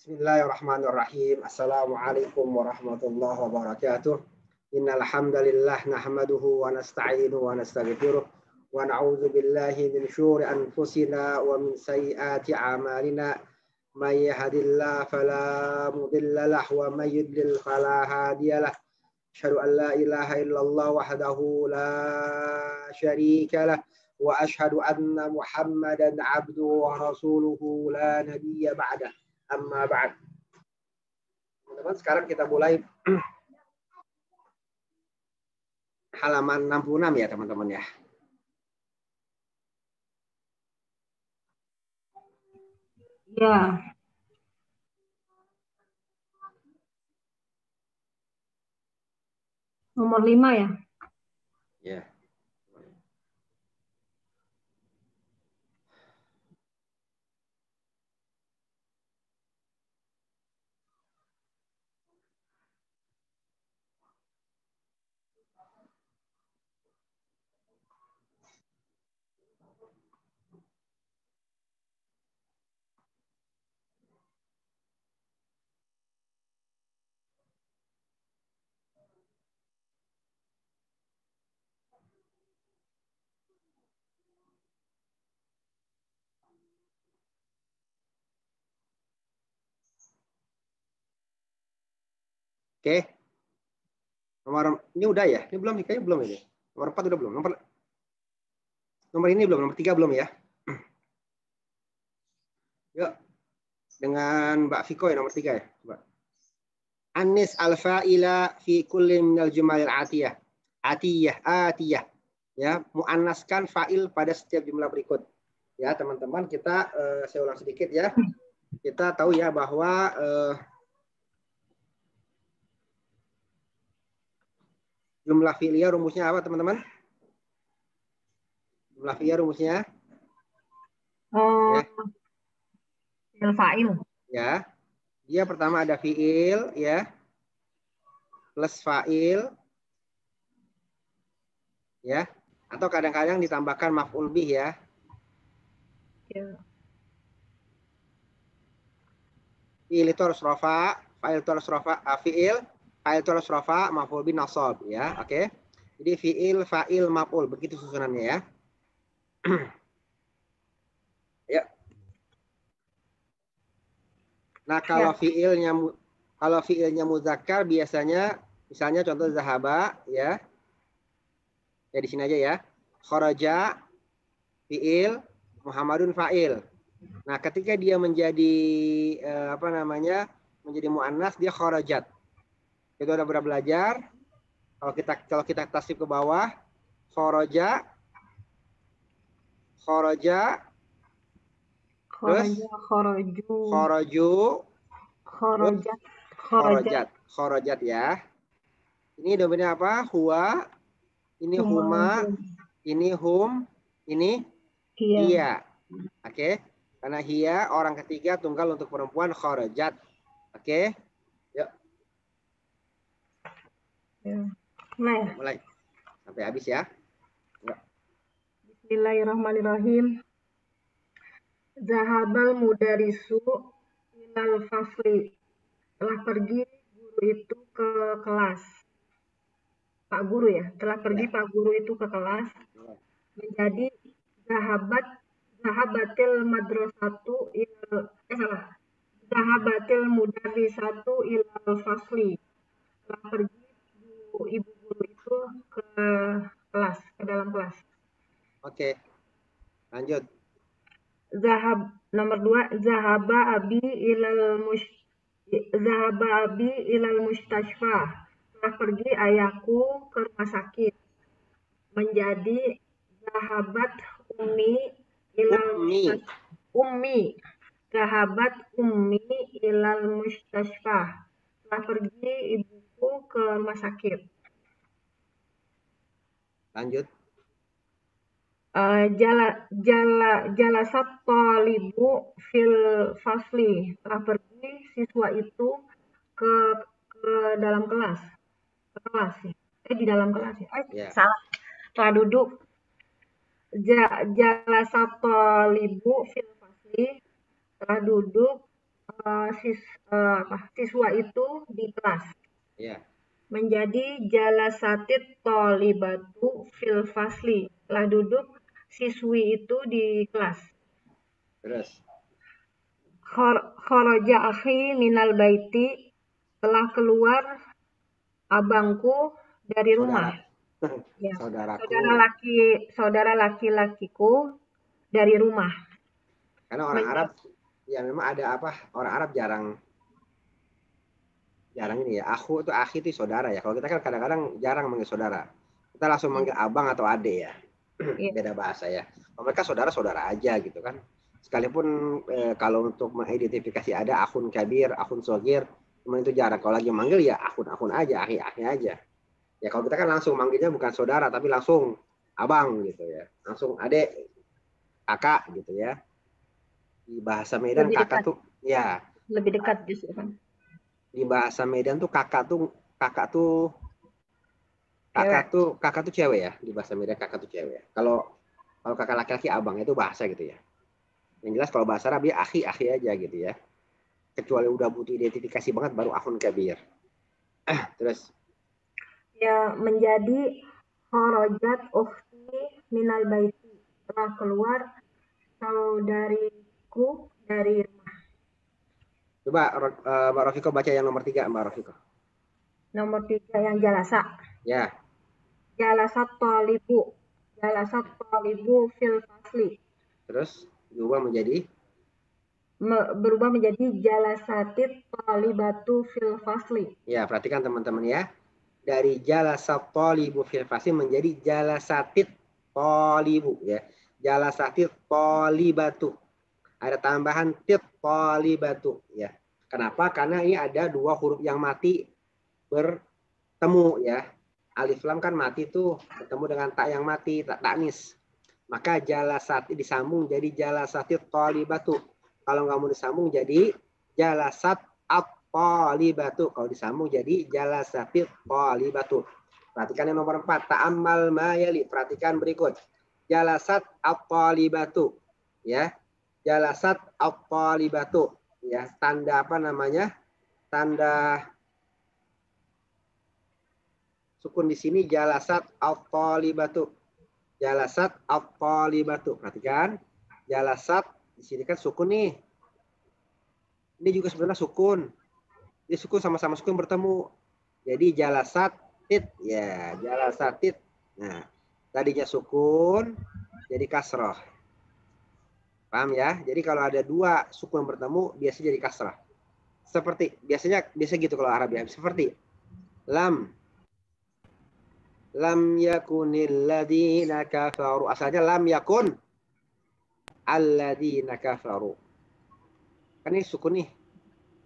Bismillahirrahmanirrahim. Assalamualaikum warahmatullahi wabarakatuh. Innal hamdalillah nahmaduhu wa nasta'inuhu wa nastaghfiruh wa na'udzu billahi min syururi anfusina wa min sayyiati a'malina. May yahdihillahu fala mudilla lahu wa may yudlil fala hadiyalah. Asyhadu an la ilaha illallah wahdahu la syarika lah wa asyhadu anna Muhammadan 'abduhu wa rasuluhu la nabiyya ba'dah. Amma ba'd. Teman-teman, sekarang kita mulai halaman 66 ya, teman-teman ya. Ya. Nomor 5 ya? Ya. Oke. Ini udah ya? Ini belum, kayaknya belum ini. Nomor 4 udah belum? Nomor ini belum, nomor 3 belum ya? Yuk. Dengan Mbak Viko ya, nomor 3 ya. Coba. Anis al-fa'ila fi kulli minal jumalil atiyah. Atiyah. Ya, muannaskan fa'il pada setiap jumlah berikut. Ya, teman-teman, kita saya ulang sedikit ya. Kita tahu ya bahwa jumlah fi'liyah rumusnya apa, teman-teman? Jumlah fi'liyah rumusnya? Fi'il fa'il. Ya. Dia pertama ada fi'il ya. Plus fa'il. Ya. Atau kadang-kadang ditambahkan maf'ul bih ya. Ya. Fi'il itu harus rafa, fa'il itu harus rafa, fi'il, fa'il itu harus rafa, maf'ul bih nasab ya. Oke. Jadi fi'il, fa'il, maf'ul, begitu susunannya ya. Ya. Nah, kalau fi'ilnya muzakkar biasanya misalnya contoh zahaba ya. Ya di sini aja ya. Kharaja fi'il, Muhammadun fa'il. Nah, ketika dia menjadi menjadi muannas, dia kharajat. Itu udah pernah belajar. Kalau kita tasrif ke bawah, kharaja, kharajat ya. Ini domainnya apa? Huwa, ini huma, ini hum, ini hiya. Oke. Karena hiya orang ketiga tunggal untuk perempuan kharajat. Oke. Yuk. Mulai. Sampai habis ya. Yuk. Bismillahirrahmanirrahim. Zahabal mudarisu ilal fasli. Telah pergi guru itu ke kelas. Pak guru ya. Telah pergi Pak guru itu ke kelas. Menjadi zahabatil madrasatu zahabatil mudarrisatu ilal fasli. Telah pergi ibu guru itu ke kelas, ke dalam kelas. Oke. Lanjut. Nomor 2, zahaba abi ilal mustashfa. Telah pergi ayahku ke rumah sakit. Menjadi zahabat zahabat ummi ilal mustashfa. Telah pergi ibuku ke rumah sakit. Lanjut. Jalasat talibu fil fasli. Telah pergi siswa itu ke dalam kelas. Ke kelas ya. Di dalam kelas ya. Salah. Telah duduk. Jalasat talibu fil fasli. Telah duduk siswa itu di kelas. Ya. Menjadi jalasatit tolibatu fil fasli. Telah duduk siswi itu di kelas. Terus. Kharaja akhi minal baiti. Telah keluar abangku dari rumah. Ya. Saudaraku. Saudara laki-lakiku dari rumah. Karena orang Arab ya memang ada apa? Orang Arab jarang ini ya. Akhi itu saudara ya. Kalau kita kan kadang-kadang jarang manggil saudara. Kita langsung manggil abang atau ade ya. Beda bahasa ya. Mereka saudara-saudara aja gitu kan. Sekalipun kalau untuk mengidentifikasi ada akun kabir, akun sogir, memang itu jarang. Kalau lagi manggil ya akun aja, akhi aja. Ya kalau kita kan langsung manggilnya bukan saudara tapi langsung abang gitu ya. Langsung adek, kakak gitu ya. Di bahasa Medan lebih kakak dekat. Tuh ya lebih dekat justru kan. Di bahasa Medan tuh kakak tuh cewek ya. Di bahasa Medan kakak tuh cewek ya. Kalau kakak laki-laki abang itu bahasa gitu ya. Yang jelas kalau bahasa Arab ya akhi aja gitu ya. Kecuali udah butuh identifikasi banget baru akun kabir. Terus ya menjadi kharajat ukhti minal baiti. Telah keluar saudariku dari rumah. Coba Mbak Rofiko baca yang nomor 3, Mbak Rofiko. Nomor 3 yang jalasa. Ya. Jalasat talibu fil fasli. Terus berubah menjadi jalasatit talibatu fil fasli. Ya, perhatikan teman-teman ya. Dari jalasat talibu fil fasli menjadi jalasatit talibu ya. Jalasatit talibatu. Ada tambahan tit talibatu ya. Kenapa? Karena ini ada 2 huruf yang mati bertemu ya. Alif lam kan mati tuh, bertemu dengan tak yang mati, tak tanis. Maka jalasat disambung jadi jalasatit talibatu. Kalau nggak mau disambung jadi jalasat at-talibatu. Kalau disambung jadi jalasatit talibatu. Perhatikan yang nomor 4, ta'ammal ma yali. Perhatikan berikut. Jalasat at-talibatu. Ya. Jalasat at-talibatu. Ya, tanda apa namanya? Tanda sukun di sini jalasat at-talibatu. Jalasat at-talibatu. Perhatikan. Jalasat di sini kan sukun nih. Ini juga sebenarnya sukun. Ini sukun sama-sama sukun bertemu. Jadi jalasat tit ya, jalasat tit. Nah, tadinya sukun jadi kasroh. Paham ya? Jadi kalau ada 2 sukun bertemu biasanya jadi kasrah. Seperti biasa gitu kalau Arab ya. Seperti lam yakunil ladzina kafaru. Asalnya lam yakun alladzina kafaru. Kan ini sukun nih.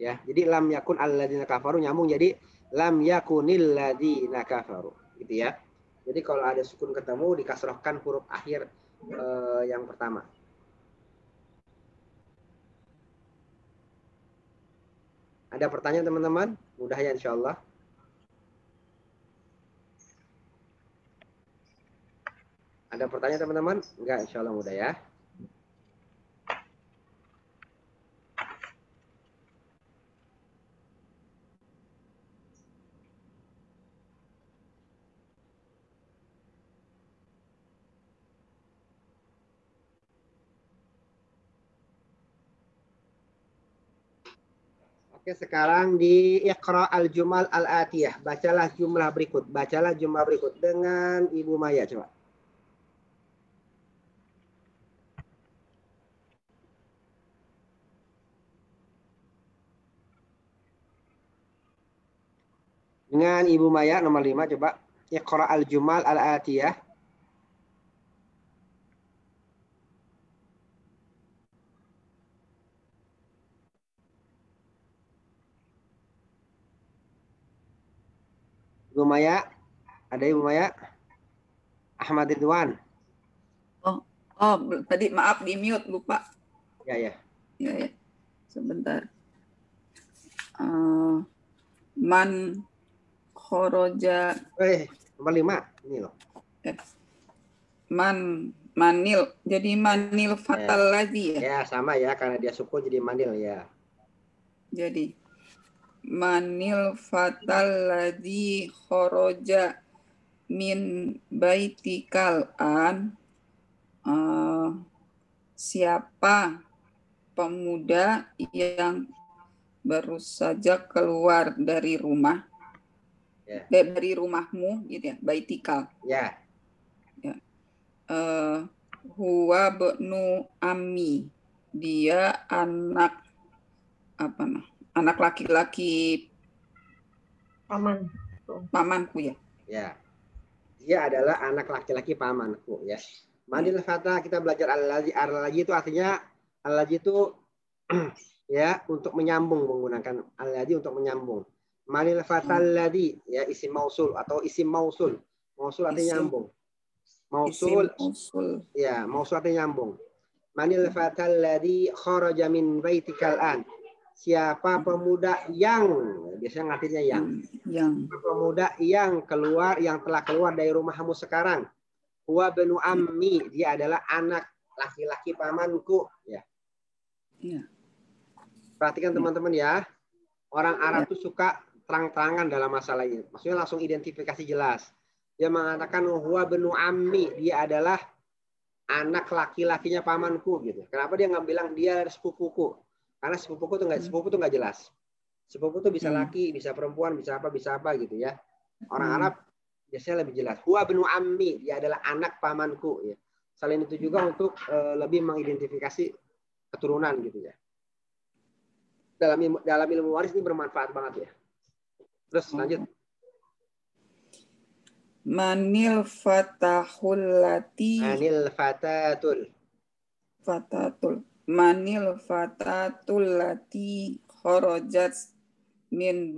Ya, jadi lam yakun alladzina kafaru nyambung jadi lam yakunil ladzina kafaru. Gitu ya. Jadi kalau ada sukun ketemu dikasrohkan huruf akhir yang pertama. Ada pertanyaan teman-teman? Mudah ya insyaallah. Ada pertanyaan teman-teman? Enggak, insyaallah mudah ya. Oke, sekarang di Iqra al-Jumal al-Atiyah. Bacalah jumlah berikut. Bacalah jumlah berikut dengan Ibu Maya coba. Dengan Ibu Maya nomor 5 coba. Iqra al-Jumal al-Atiyah. Ibu Maya, ada Ibu Maya? Ahmad Ridwan. Oh, tadi maaf di mute, lupa. Ya. Sebentar. Man khoroja. Nomor 5 ini loh. Manil. Jadi manil fatal lagi ya? Ya, sama ya karena dia sukun jadi manil ya. Jadi manil fatal ladzi kharaja min baitikal an, siapa pemuda yang baru saja keluar dari rumah, dari rumahmu, gitu ya, baitikal. Ya. Huwa bnu ammi, dia anak anak laki-laki pamanku ya. Ya. Dia adalah anak laki-laki pamanku ya. Manil fata, kita belajar al-ladzi. Al-ladzi itu artinya al-ladzi itu ya untuk menyambung, menggunakan al-ladzi untuk menyambung. Manil fata al-ladzi ya isim mausul atau isim mausul. Mausul artinya nyambung. Mausul ya, mausul artinya nyambung. Manil fata alladzi kharaja min baitikal an. Siapa pemuda yang, biasanya artinya yang. Pemuda yang keluar, yang telah keluar dari rumahmu sekarang. Huwa benu ammi, dia adalah anak laki-laki pamanku ya. Perhatikan teman-teman ya. Orang Arab tuh suka terang-terangan dalam masalah ini. Maksudnya langsung identifikasi jelas. Dia mengatakan huwa benu ammi, dia adalah anak laki-lakinya pamanku gitu. Kenapa dia nggak bilang dia sepupuku? Karena sepupu tuh nggak jelas. Sepupu tuh bisa laki, bisa perempuan, bisa apa gitu ya. Orang Arab biasanya lebih jelas. Huwa benu ammi, dia adalah anak pamanku ya. Selain itu juga untuk lebih mengidentifikasi keturunan gitu ya. Dalam ilmu waris ini bermanfaat banget ya. Terus lanjut. Manil fatatul lati kharajat min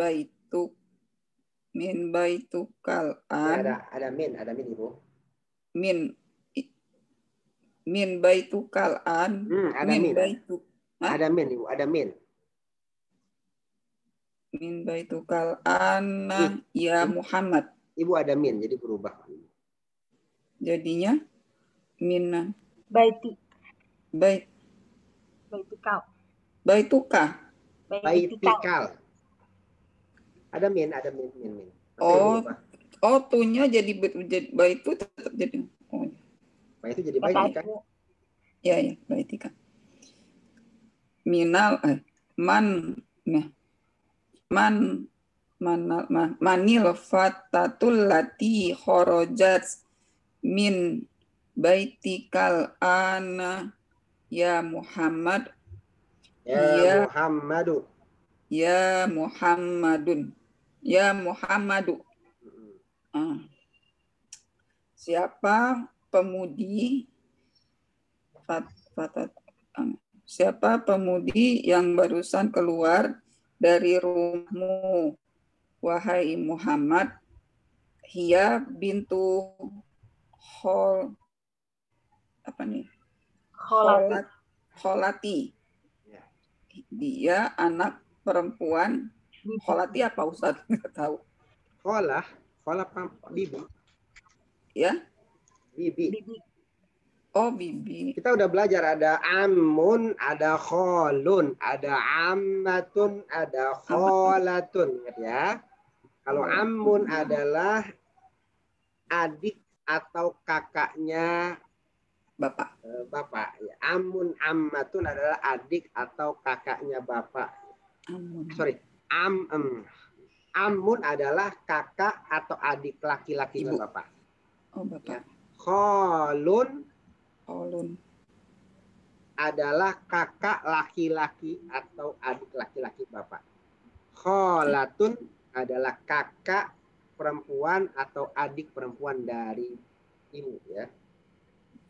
baitukal an. Ada min Ibu. Min baitukal an. Ada min Ibu, ada min. Min baitukal an ya Muhammad. Ibu ada min, jadi berubah. Jadinya min baitukal. Ada min. Tunya jadi baitu tetap jadi. Baitu jadi baitika. Ya, baitika. Manil fatatul lati kharajat min baitikal ana ya Muhammad. Ya Muhammadu. Siapa pemudi yang barusan keluar dari rumahmu, wahai Muhammad, hiya bintu kholati. Dia anak perempuan. Kholati apa Ustaz? Nggak tahu. Kholah bibi. Ya? Bibi. Oh, bibi. Kita udah belajar ada ammun, ada kholun, ada ammatun, ada kholatun, ingat ya. Kalau ammun adalah adik atau kakaknya bapak. Ya. Ammatun adalah adik atau kakaknya bapak. Ammun adalah kakak atau adik laki-lakinya bapak. Oh, bapak. Ya. Kholun adalah kakak laki-laki atau adik laki-laki bapak. Kholatun adalah kakak perempuan atau adik perempuan dari ibu ya.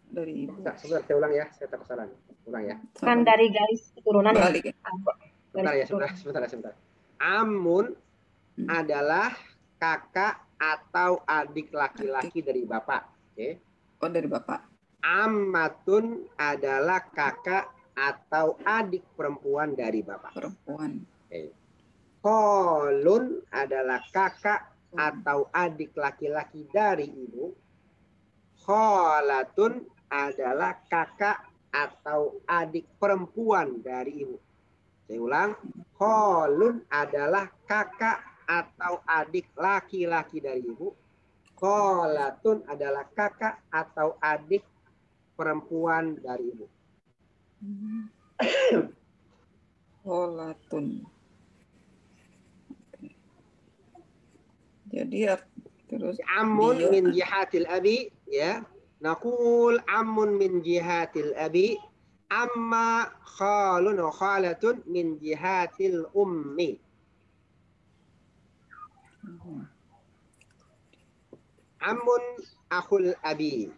Dari ibu. Sebentar saya ulang ya, saya tak kesalahan. Ulang ya. Kan dari garis keturunan ya. Sebentar. Amun adalah kakak atau adik laki-laki dari bapak. Oke. Oh, dari bapak. Ammatun adalah kakak atau adik perempuan dari bapak. Perempuan. Oke. Kholun adalah kakak atau adik laki-laki dari ibu. Kholatun adalah kakak atau adik perempuan dari ibu. Saya ulang. Kholun adalah kakak atau adik laki-laki dari ibu. Kholatun adalah kakak atau adik perempuan dari ibu. Kholatun. Jadi terus Amun dia min jihatil abi, ya. Naqul amun min jihatil abi, amma khalun wa khalatun min jihatil ummi. Amun akhul abi,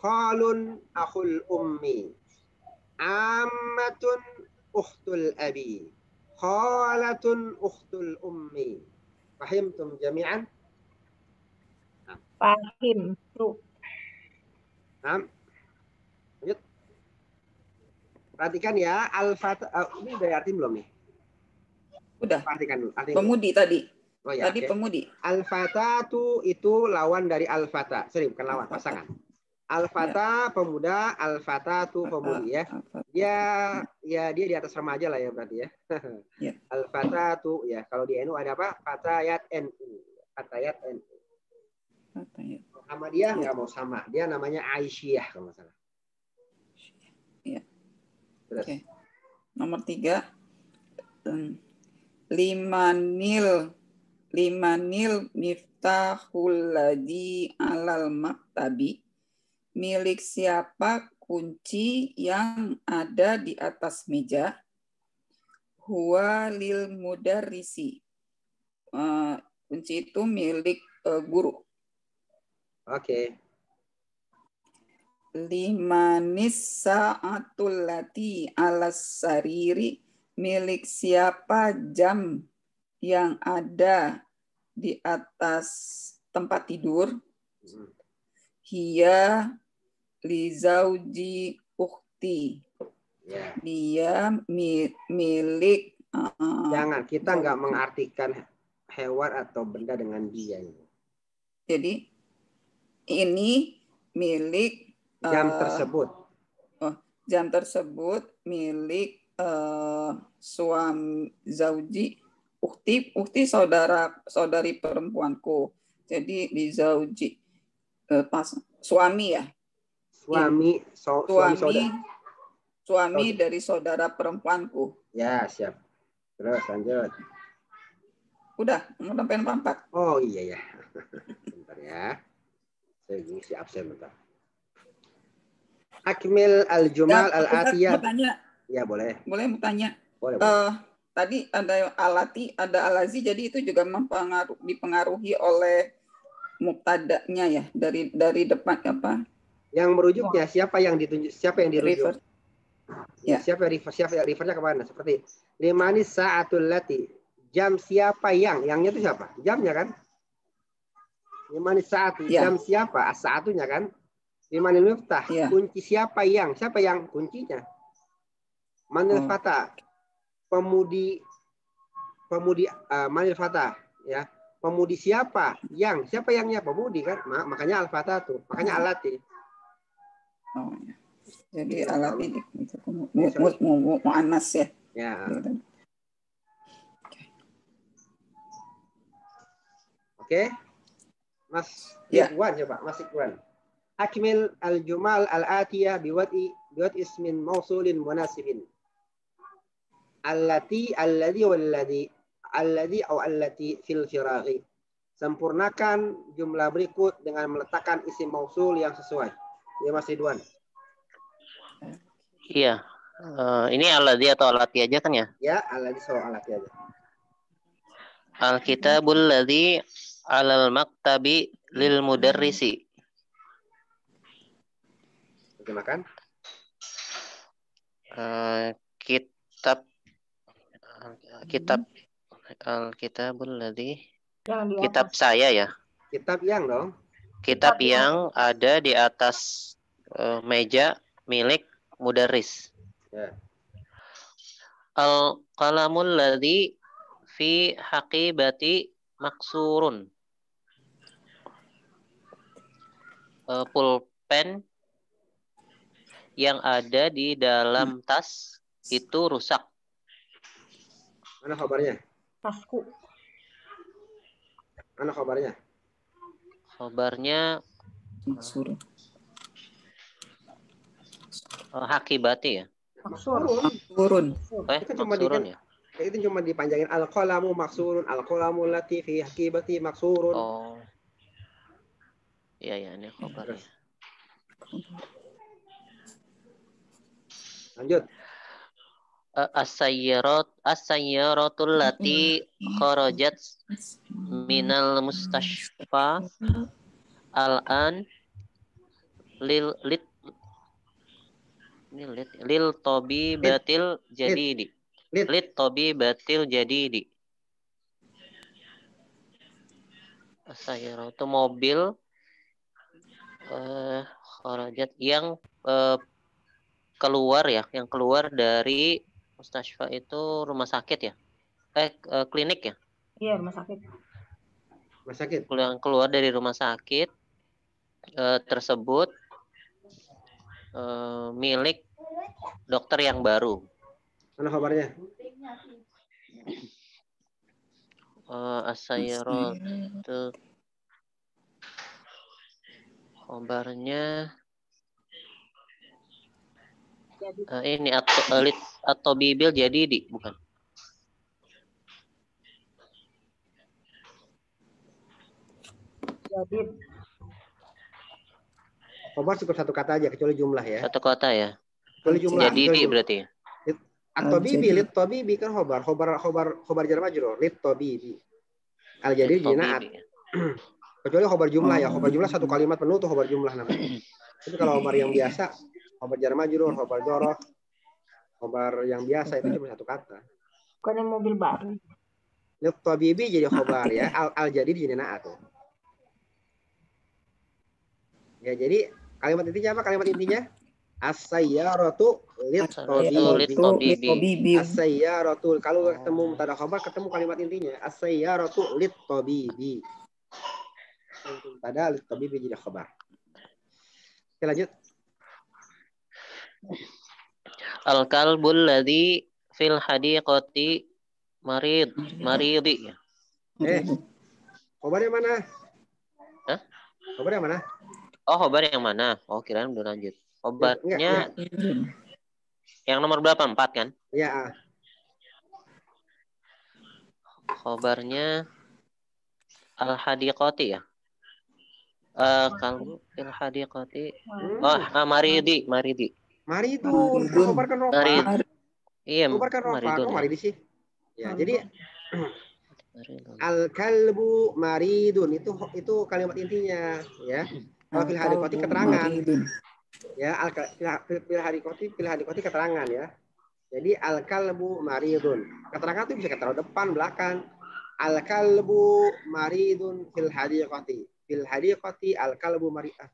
khalun akhul ummi, ammatun ukhtul abi, khalatun ukhtul ummi. Fahimtum jami'an? Pahim. Tuh. Nah, lanjut. Perhatikan ya, ini udah arti belum nih? udah Perhatikan dulu. pemudi tadi. Oh ya, Tadi okay. pemudi. Al-fatatu itu lawan dari al-fata. Sorry, bukan lawan, pasangan. Al-fata pemuda, al-fatatu pemudi ya. Dia di atas remaja lah ya berarti ya. Ya. Al-fatatu ya. Kalau di NU ada apa? Fatayat NU. Fatayat NU. Sama dia nggak mau sama. Dia namanya Aisyah kalau nggak salah. Ya. Terus. Oke. Nomor 3. Limanil miftahul ladzi alal maktabi. Milik siapa kunci yang ada di atas meja? Huwa lil mudarrisi. Kunci itu milik guru. Oke. Limanis sa'atul lati alas sariri. Milik siapa jam yang ada di atas tempat tidur? Hiya li zauji ukhti. Ya. Dia milik. Jangan, kita nggak mengartikan hewan atau benda dengan dia. Jadi ini milik jam tersebut. Jam tersebut milik suami zauji. Ukti saudari perempuanku. Jadi di zauji suami ya. Suami dari saudara perempuanku. Ya, siap. Terus lanjut. Udah, sampai 4. Oh iya ya. Bentar ya. Saya ngisi absen bentar. Akmil al-jumal al-atiyah. Mau tanya. Ya, boleh. Boleh mau tanya. Boleh. Tadi ada alati, ada alazi, jadi itu juga dipengaruhi oleh mubtada'nya ya, dari depan apa? Yang merujuknya siapa yang ditunjuk, siapa yang dirujuk? Ya. Siapa yang refernya kemana? Seperti limanis sa'atul lati, jam siapa yangnya itu siapa? Jamnya kan? Limanis sa'atu, ya. Jam siapa? As-sa'atunya kan? Limanil miftah, ya. Kunci siapa yang kuncinya? Manil fata, pemudi manil fata, ya. Pemudi siapa yangnya pemudi kan? Makanya al-fata tuh, makanya alati. Oh, ya. Jadi alati mu'annas ya. Ya. Oke. Mas Ikhwan coba, Mas Ikhwan. Akmil al-jumal al-atiyah biwati ismin mausulin munasibin. Allati fil firaghi. Sempurnakan jumlah berikut dengan meletakkan isim mausul yang sesuai. Ya Mas Ridwan. Iya. Ini alladzi atau alati aja kan ya? Ya, alladzi atau alati aja. Al-kitabul ladzi alal maktabi lil mudarrisi. Terjemahkan. Al-kitabul ladzi. Kitab saya ya. Kitab yang dong. Kitab yang ada di atas meja milik mudarris. Ya. Al-qalamul ladzi fi haqibati maksurun. Pulpen yang ada di dalam tas itu rusak. Mana khabarnya? Tasku. Mana khabarnya? Khabarnya Maksur. hakibati ya. Maksurun. Turun. Itu cuma Maksurun ya. itu cuma dipanjangin al-qalamu maksurun, al-qalamu lati fi hakibati maksurun. Oh. Iya ya, ini khabarnya. Lanjut. As-sayyaratul lati kharajat minal mustashfa al-an lil tabibatil jadidi. Lil tabibatil jadidi. As-sayyaratu mobil kharajat yang keluar ya, yang keluar dari mustashfa itu rumah sakit ya, klinik ya. Iya, rumah sakit. Rumah sakit. Yang keluar dari rumah sakit tersebut milik dokter yang baru. Mana khabarnya? As-sayyaratu khabarnya ini atau bibil jadi bukan. Jadi Khabar cukup satu kata aja kecuali jumlah ya. Satu kota ya. Kecuali jumlah. Jadi berarti ya. Atau bibi, lit tobibi kan khobar jar majrur, lit tobibi. Al jadi jinaat. Kecuali khobar jumlah ya, khobar jumlah satu kalimat penuh tuh khobar jumlah namanya. Tapi kalau khobar yang biasa, khobar jar majrur, khobar jorof, khobar yang biasa itu cuma satu kata. bukan mobil baru. Lit tobibi jadi khobar ya, al jadi jinaat. Ya jadi kalimat intinya apa? Kalimat intinya as-sayyaratu lit-tabibi. As-sayyaratu kalau ketemu mubtada khabar ketemu kalimat intinya as-sayyaratu lit-tabibi. Mubtada lit-tabibi jadi khabar. Oke, lanjut. Al-kalbul ladzi fil hadiqati maridi. Khabarnya mana? Hah? Khabarnya mana? Oh, khabar yang mana? Oh, kirain udah lanjut. Khabarnya yang nomor berapa? 4 kan? Iya. Khabarnya al-hadiqati ya. Kalbu fil hadiqati. Oh, maridi. Maridun. Khabar kan rofa. Iya, Khabar kan rofa. Kok maridi sih? Ya, jadi al-kalbu maridun itu kalimat intinya ya. Kalau fil hadiqati keterangan. Ya, fil hadiqati keterangan ya. Jadi al-kalbu maridun. Keterangan itu bisa keterangan depan, belakang. Al-kalbu maridun fil hadiqati. Fil hadiqati al-kalbu maridun.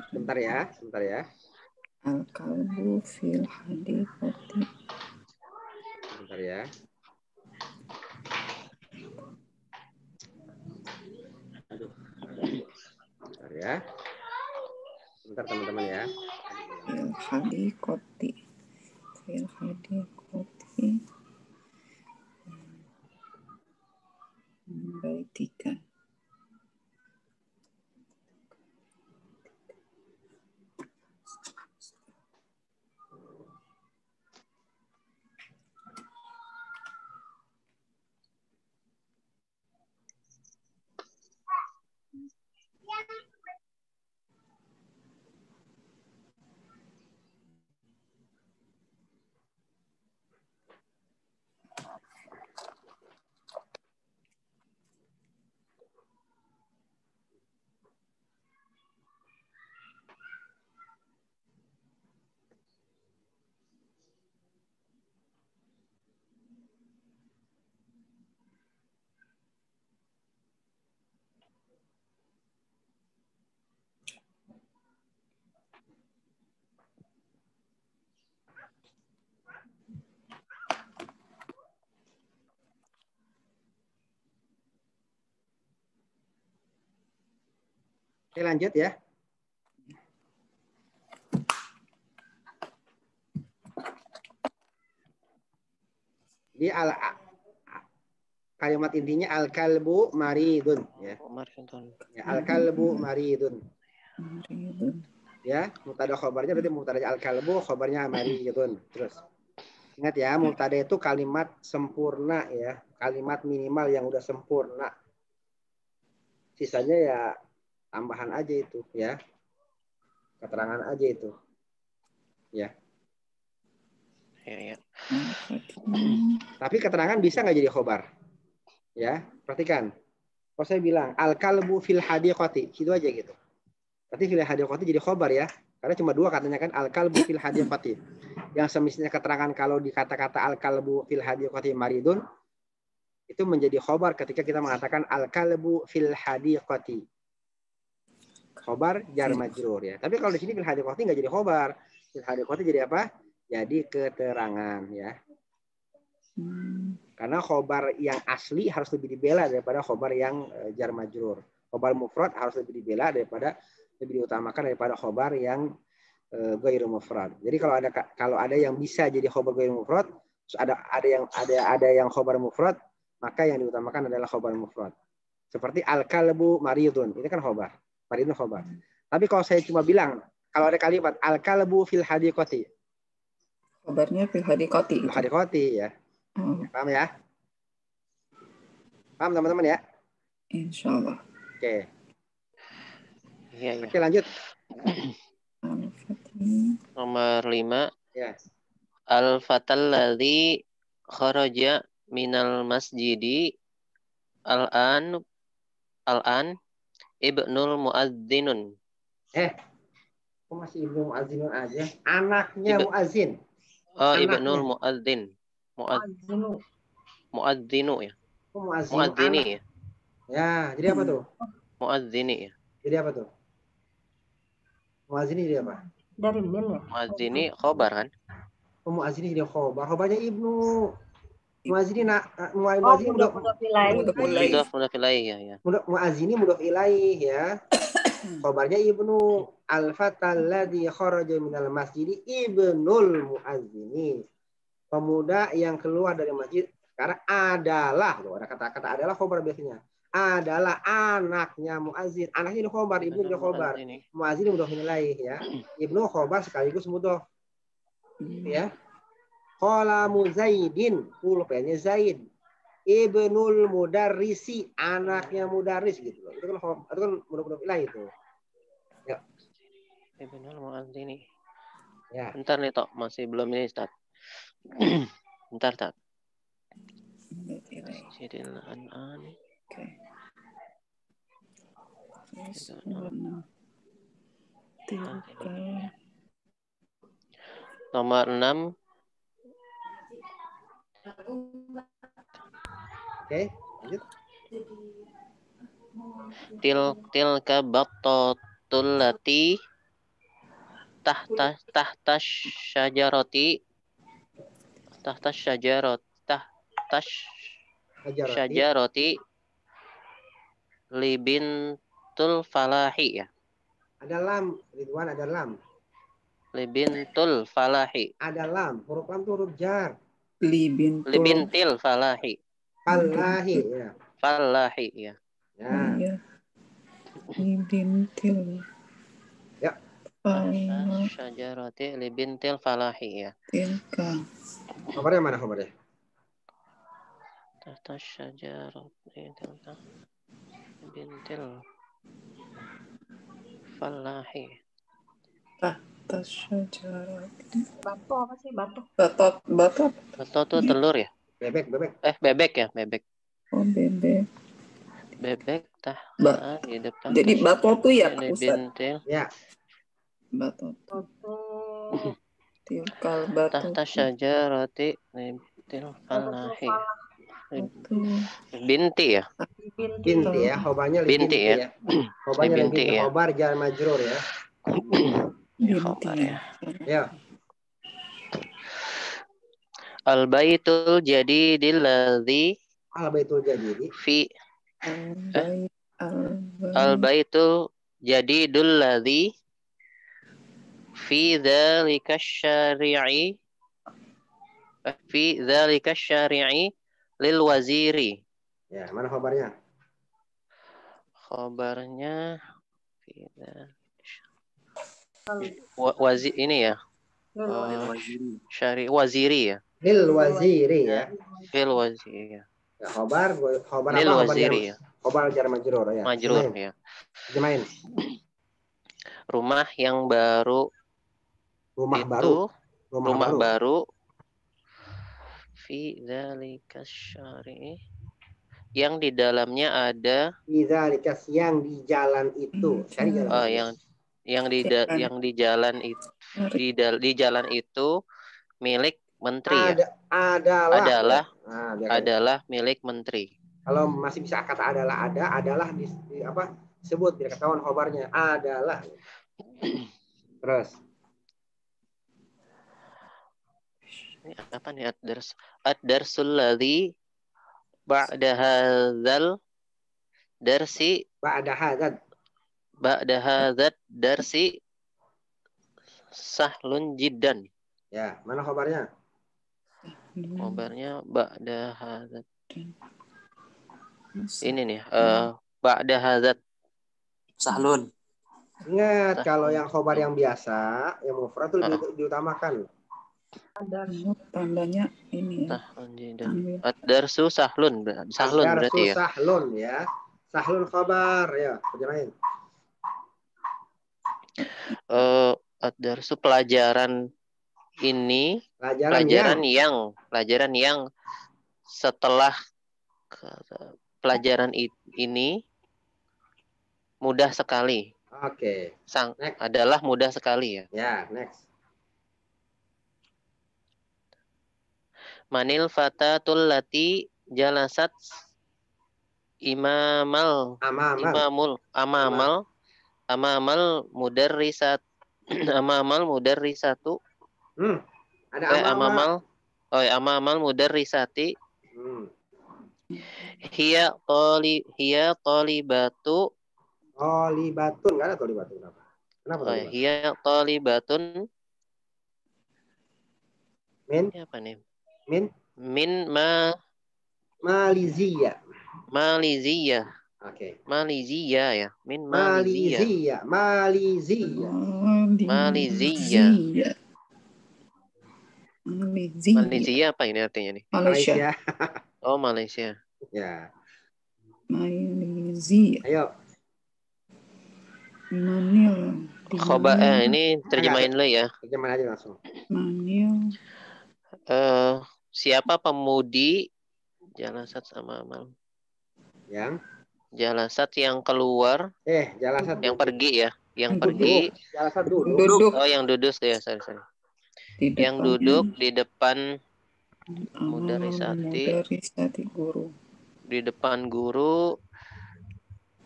Sebentar ya. Al-kalbu fil hadiqati. Sebentar ya. Sebentar ya. Sebentar teman-teman ya. Fil hadiqati. Baitika. Oke, lanjut ya. Di kalimat intinya al-kalbu maridun ya. Ya, al-kalbu maridun. Ya, mubtada khobarnya berarti mubtada al-kalbu, khobarnya maridun. Terus ingat ya, mubtada itu kalimat sempurna ya, kalimat minimal yang udah sempurna. Sisanya ya tambahan aja itu ya. Keterangan aja itu. Ya. Ya. Tapi keterangan bisa nggak jadi khobar? Ya, perhatikan. Kalau saya bilang al-kalbu fil hadiqati, itu aja gitu. Berarti fil hadiqati jadi khobar ya. Karena cuma dua katanya kan al-kalbu fil hadiqati. Yang semestinya keterangan kalau di kata-kata al-kalbu fil hadiqati maridun itu menjadi khobar ketika kita mengatakan al-kalbu fil hadiqati. Khobar jar majrur ya. Tapi kalau di sini fil hadiqati nggak jadi khobar. Fil hadiqati jadi apa? Jadi keterangan ya. Karena khobar yang asli harus lebih dibela daripada khobar yang jar majrur. Khobar mufrad harus lebih dibela daripada lebih diutamakan daripada khobar yang ghairu mufrad. Jadi kalau ada yang bisa jadi khobar ghairu mufrad, terus ada yang khobar mufrad, maka yang diutamakan adalah khobar mufrad. Seperti al-kalbu maridun, ini kan khobar. Maridun khobar. Tapi kalau saya cuma bilang kalau ada kalimat al-kalbu fil hadiqati. Khobarnya fil hadiqati. Fil hadiqati ya. Paham ya? Paham teman-teman ya? Insya Allah. Oke. Iya. Oke, lanjut. Nomor 5. Ya. Al-fatal ladzi kharaja minal masjidi al-an ibnul muadzinun. Kok masih ibnu muadzinun aja? Anaknya muadzin. Oh, ibnul muadzin. Muadzinu ya. Muadzini ya. Ya, jadi apa tuh? Muadzini ya. Jadi apa tuh? Muadzini jadi apa? Dari min ya. Muadzini khobar kan? Muadzini jadi khobar. Khobarnya ibnu. Muadzini Muadzini mudhof ilaih ya. Muadzini mudhof ilaih ya. Khobarnya ibnu. Al-fatal ladzi kharaja minal masjidi ibnul muadzini. Pemuda yang keluar dari masjid sekarang adalah, ada kata-kata adalah khobar biasanya. Adalah anaknya muadzin. Anaknya itu khobar, ibnu itu khobar. Muadzin mudhof ilaih ya. Ibnu khobar sekaligus mudhof. Ya. Qala Zaidin, pulpennya Zaid. Ibnul mudarrisi, anaknya mudarris gitu loh. Itu kan mudhof ilaih itu. Ya. Ibnul muadzini. Ya. Bentar nih Tok, masih belum ini Ustaz. Bentar tak. Sidil an. Oke. Nomor 6. Oke, lanjut. Tilka battatul lati tahta syajarati libintul falahi ya. Ada lam, Ridwan ada lam. Libintul falahi. Ada lam, huruf lam itu huruf jar. Libintil falahi. Falahi ya. Falahi ya. Ya. Libintil. Ya. Syajarati libintil falahi ya. Tilka. Khobarnya mana khobarnya? Tahta syajarati tilka libintil falahi. Tahta syajarati. Bato apa sih? Bato. Bato tuh telur ya? Bebek. Bebek ya, bebek. Oh, bebek. Bebek di depan. Jadi bato tuh ya libintil. Ya. Bato. Tilkal bato. Tahta syajarati libintil falahi. Binti ya? Binti ya, khobarnya binti ya. Khobarnya binti ya. Khobar jar majrur ya. Khobar ya. Ya. Al-baitul jadidil ladzi Al-baitul jadidi fi Al-baitul jadidul ladzi fi dzalika syari'i fi dzalika syari'i lil waziri. Ya, mana khabarnya? Khabarnya wazir ini ya. Syari waziri ya. Lil waziri ya. Fil waziri ya. Ya, khabar Lil apa? waziri ya. Khabar jar majrur ya. Majrur ya. Jemain. Rumah yang baru Rumah itu baru. Rumah baru fi dzalika syari'i yang di dalamnya ada Idzalikas yang di jalan itu. Cari jalan. Yang di jalan itu di jalan itu milik menteri ya. Adalah milik menteri. Kalau masih bisa kata adalah di apa? Sebut biar ketahuan khabarnya. Adalah. Terus. Ini apa nih ad-darsul ladzi ba'da hadzal darsi Ba'da hadzal darsi sahlun jiddan. Ya, mana khabarnya? Khabarnya ba'da hadzal. Ini nih, ba'da hadzal sahlun. Ingat, kalau yang khobar yang biasa, yang mufrad itu lebih diutamakan. Tandanya ini ya. Ad-darsu sahlun berarti ya. Sahlun ya. Sahlun khabar ya. Terjemahin. Ad-darsu pelajaran ini pelajaran yang setelah pelajaran ini mudah sekali. Oke. Adalah mudah sekali ya. Ya, next. Manil fatatul lati jalasat amamal mudarrisat amamal mudarrisatu. Ada amamal mudarrisati. Hiya talibatu. Tolibatun, enggak ada tolibatun apa? Kenapa tolibatun? Hiya tolibatun. Min? Ini apa nih? Min Maliziyah. Oke. Maliziyah ya. Maliziyah. Malaysia apa ini artinya nih? Malaysia. Oh, Malaysia. Ya. Malaysia. Ayo. Manil. Ini terjemahin dulu ya. Terjemahin aja langsung. Manil. Siapa pemudi jalasat sama amal? Jalasat yang keluar. Jalasat yang pergi ya. Yang pergi. Jalasat duduk. Oh, yang duduk ya, sorry. Yang duduk di depan mudarisati guru. Di depan guru.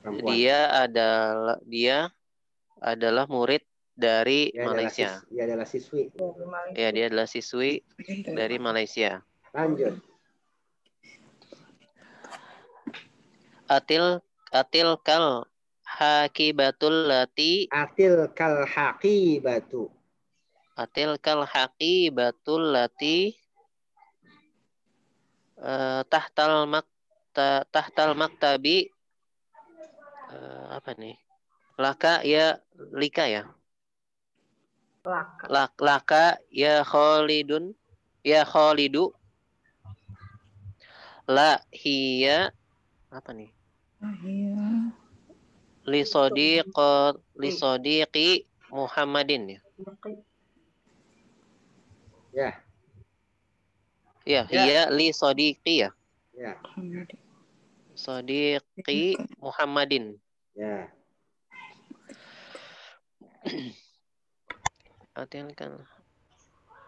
Perempuan. Dia adalah murid dari Malaysia. Dia adalah siswi. Ya, dia adalah siswi dari Malaysia. Lanjut. Atil kal haqibatul lati. Atil kal haqibatul lati tahtal maktabi. Apa nih? Laka ya Khalidu. La hiya apa nih? Li sodiqi Muhammadin ya. Ya, hiya li sodiqi ya. Ya. Sodiqi Muhammadin. Ya. Artikan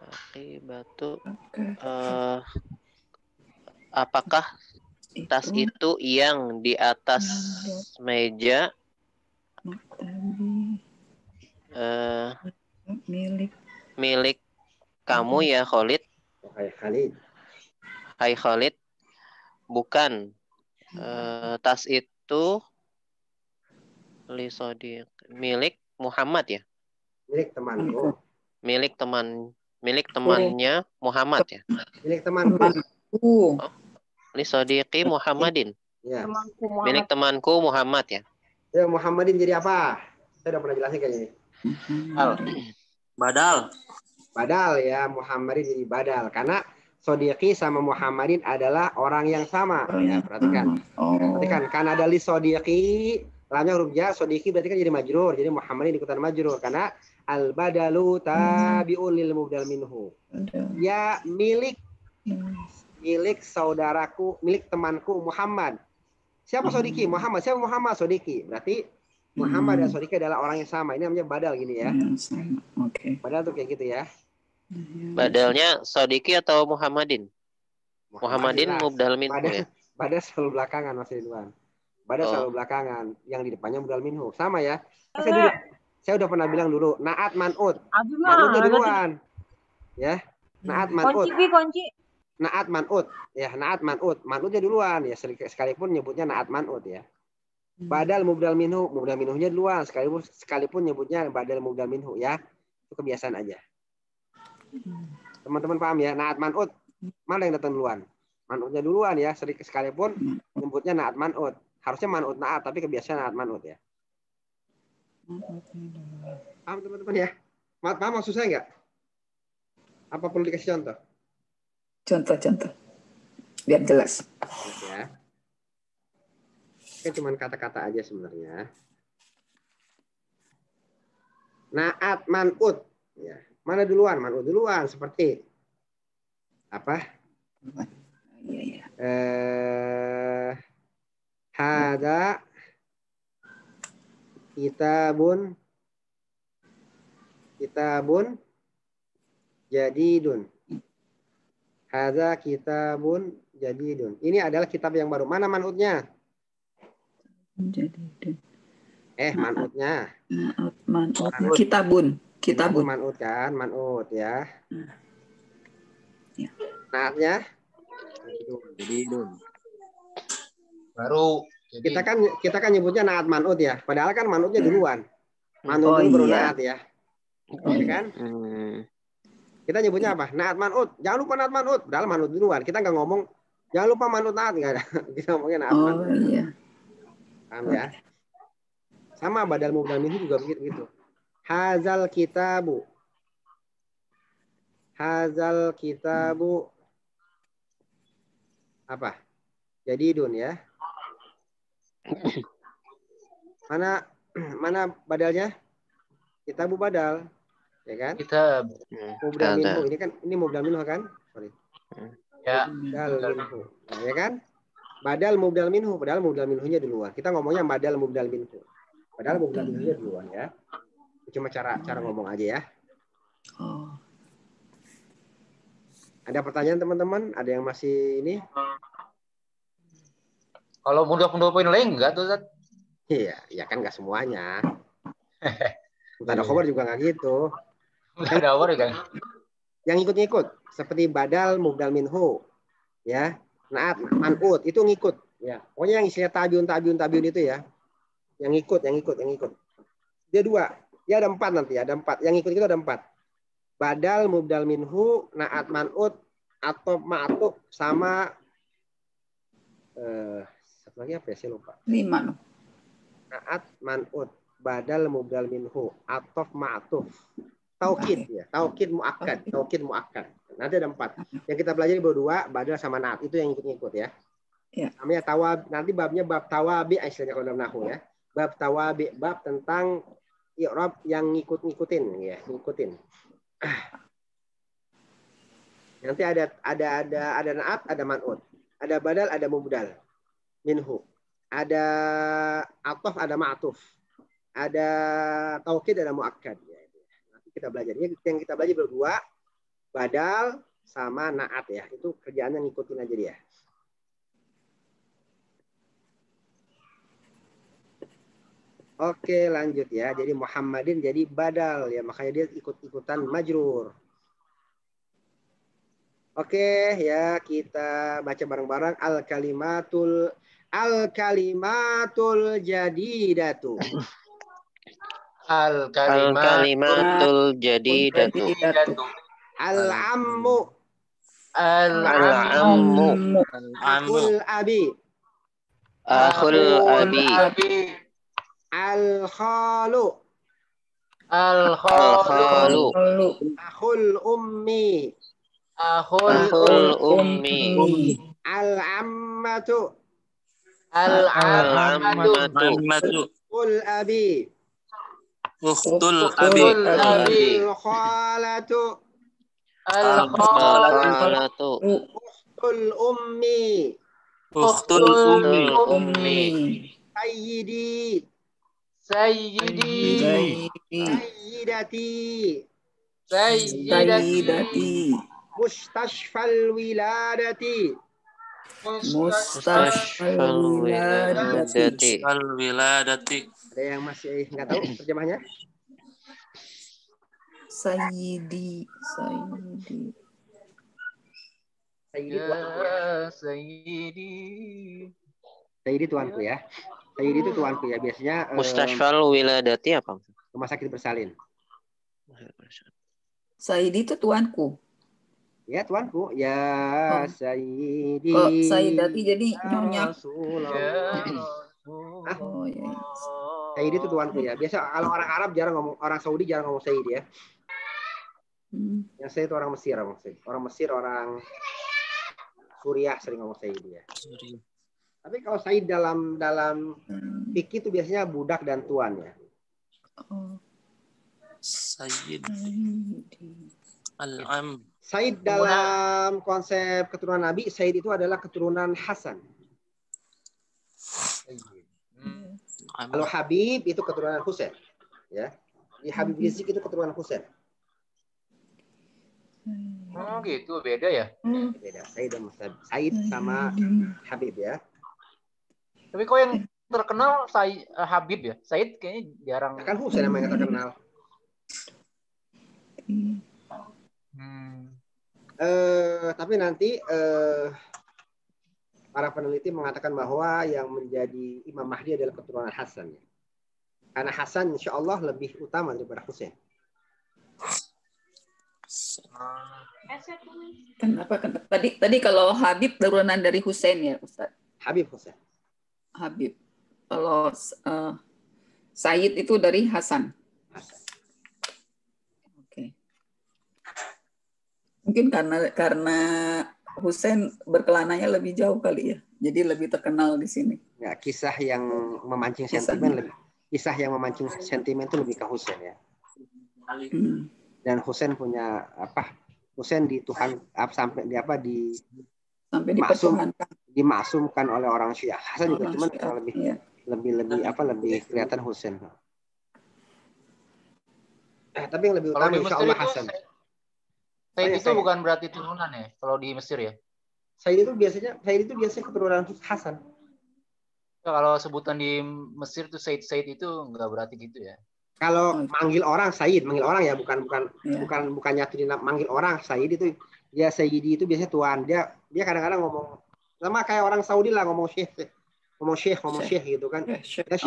akibatu. Apakah tas itu yang di atas meja milik kamu ya Khalid? Hai Khalid. Bukan. Tas itu milik Muhammad ya. Milik temanku. Milik temannya Milik temannya Muhammad ya. Milik temanku. Temanku. Li sodiqi Muhammadin. Ya. Temanku Muhammad. Milik temanku Muhammad ya. Ya, Muhammadin jadi apa? Saya udah pernah jelasin kayaknya ini. Badal. Badal ya, Muhammadin jadi badal. Karena sodiqi sama Muhammadin adalah orang yang sama. Ya, perhatikan. Perhatikan, karena ada li sodiqi, lamnya huruf jar, sodiqi berarti kan jadi majrur. Jadi Muhammadin ikutan majrur. Karena al-badalu tabi'un lil mubdal minhu. Ya, milik saudaraku, milik temanku Muhammad. Siapa sodiki? Muhammad. Siapa Muhammad? Sodiki. Berarti Muhammad dan sodiki adalah orang yang sama. Ini namanya badal gini ya. Oke. Badal tuh kayak gitu ya. Badalnya sodiki atau Muhammadin? Muhammadin mubdal minhu ya. Badal selalu belakangan Mas Ridwan. Badal selalu belakangan. Yang di depannya mubdal minhu. Sama ya. Saya udah pernah bilang dulu. Naat man'ud. Man'udnya duluan. Ya. Naat man'ud. Kunci. Naat man'ud. Ya, naat man'ud. Man'udnya duluan. Ya, sekalipun nyebutnya naat man'ud ya. Badal mubdal minhu. Mubdal minhunya duluan. Sekalipun nyebutnya badal mubdal minhu ya. Itu kebiasaan aja. Teman-teman paham ya? Naat man'ud. Mana yang datang duluan? Man'udnya duluan ya. Sekalipun nyebutnya naat man'ud. Harusnya man'ud naat. Tapi kebiasaan naat man'ud ya. Paham teman-teman ya? Paham maksud saya nggak? Apa perlu dikasih contoh? Contoh. Biar jelas. Ya. Ini cuma kata-kata aja sebenarnya. Naat man'ud. Ya. Mana duluan? Man'ud duluan. Seperti apa? Iya. Hada kitabun jadidun. Hadza kitabun jadidun. Ini adalah kitab yang baru. Mana man'udnya? Jadidun. Man'udnya. Man'ud. Kitabun Man'ud kan? Man'ud ya. Ya. Naatnya? Jadidun. Baru. Kita kan nyebutnya naat man'ud ya. Padahal kan man'udnya duluan. Man'ud dulu baru naat ya. Ya kan? Kita nyebutnya apa? Naat man'ud. Jangan lupa naat man'ud. Padahal man'ud duluan. Kita nggak ngomong jangan lupa man'ud naat, nggak ada. Kita ngomongnya naat man'ud. Iya. Paham ya? Sama badal mubdal minhu juga begitu. Hazal kitabu apa? Jadidun ya. Mana badalnya? Kitabu badal. Ya kan? Kitab. Mubdal minhu ini mubdal minhu kan? Sorry. Ya. Mubdal minhu. Nah, ya kan? Badal mubdal minhu, padahal mubdal minhunya duluan. Kita ngomongnya badal mubdal minhu. Padahal mubdal minhunya duluan ya. Cuma cara ngomong aja ya. Ada pertanyaan teman-teman? Ada yang masih ini? Kalau mudah-mudah poin lain enggak tuh, Zat? Iya, ya kan nggak semuanya. Mubtada khobar juga nggak gitu. Ada apa kan? Yang ikut-ngikut seperti badal mubdal minhu ya, naat man'ud itu ngikut ya. Pokoknya yang isinya tabiun itu ya. Yang ikut. Dia dua. Ya ada 4 nanti, ada 4. Yang ikut itu ada 4. Badal mubdal minhu, naat man'ud atau ma'tuf sama satu lagi apa ya? Saya lupa. 5 loh. Naat man'ud, badal mubdal minhu, atof ma'tuf. Taukid ya, taukid muakkad. Nanti ada 4. Yang kita pelajari baru 2, badal sama naat. Itu yang ikut-ikut ya. Ya. Namanya tawab, nanti babnya bab tawabi istilahnya kalau dalam nahwu ya. Bab tawabi, bab tentang i'rab yang ngikutin ya, ngikutin. Nanti ada naat, ada man'ud. Ada badal, ada mubdal minhu. Ada atof, ada ma'tuf. Ada taukid, ada muakkad ya. Kita belajar. Ini yang kita belajar berdua, badal sama naat ya. Itu kerjaannya ngikutin aja dia. Oke, lanjut ya. Jadi Muhammadin jadi badal ya, makanya dia ikut-ikutan majrur. Oke, ya kita baca bareng-bareng al-kalimatul jadidatu. Al-kalimatul jadidatu. Al-ammu. Al-ammu. Akhul abi. Akhul abi. Al-khalu. Al-khalu. Akhul ummi. Akhul ummi. Al-ammatu. Al-ammatu. Akhul abi. Ukhtul abi. Al-khalatu. Al-khalatu. Ukhtul ummi. Ukhtul ummi. Ummi. Sayyidi. Sayyidati. Mustashfal wiladati. Mustashfal wiladati. Al-wiladati. Ada yang masih nggak tahu terjemahnya? Sayyidi. Sayyidi tuanku ya. Sayyidi itu tuanku ya. Biasanya Mustashfal wiladati apa? rumah sakit bersalin. Sayyidi itu tuanku. Ya tuanku. Ya Sayyidi. Kok Sayyidati jadi nyonya? Oh, ya. Sayyidi itu tuanku ya. Biasa kalau orang Arab jarang ngomong, orang Saudi jarang ngomong Sayyidi ya. Yang saya itu orang Mesir, orang Suriah sering ngomong Sayyidi ya. Tapi kalau Sayyid dalam fikih itu biasanya budak dan tuan ya. Sayyid. Al-am. Sayyid dalam konsep keturunan Nabi, Sayyid itu adalah keturunan Hasan. Kalau Habib itu keturunan Husain, ya. Di Habib Rizik itu keturunan Husain. Oh gitu, beda ya? Beda. Sayyid sama Habib ya. Tapi kok yang terkenal Habib ya? Said kayaknya jarang. Kan Husain namanya yang terkenal. Tapi nanti para peneliti mengatakan bahwa yang menjadi Imam Mahdi adalah keturunan Hasan. Karena Hasan insya Allah lebih utama daripada Husain. Kenapa? Tadi kalau Habib turunan dari Husain ya, Ustaz? Habib Husain. Habib. Kalau Sayyid itu dari Hasan. Oke. Mungkin karena Husain berkelananya lebih jauh kali ya. Jadi lebih terkenal di sini. Ya, kisah yang memancing sentimen itu lebih ke Husain ya. Dan Husain punya Husain sampai dimaksumkan oleh orang Syiah. Hasan juga cuman lebih kelihatan Husain. Tapi yang lebih utama insya Allah Hasan. Said itu bukan berarti turunan ya kalau di Mesir ya? Said itu biasanya keturunan Hasan. Kalau sebutan di Mesir tuh Said itu nggak berarti gitu ya? Kalau manggil orang Said, manggil orang ya bukan nyatu di manggil orang Said itu dia Sayyidi itu biasanya tuan. Dia kadang-kadang ngomong sama kayak orang Saudi lah ngomong syekh gitu kan. Ya syekh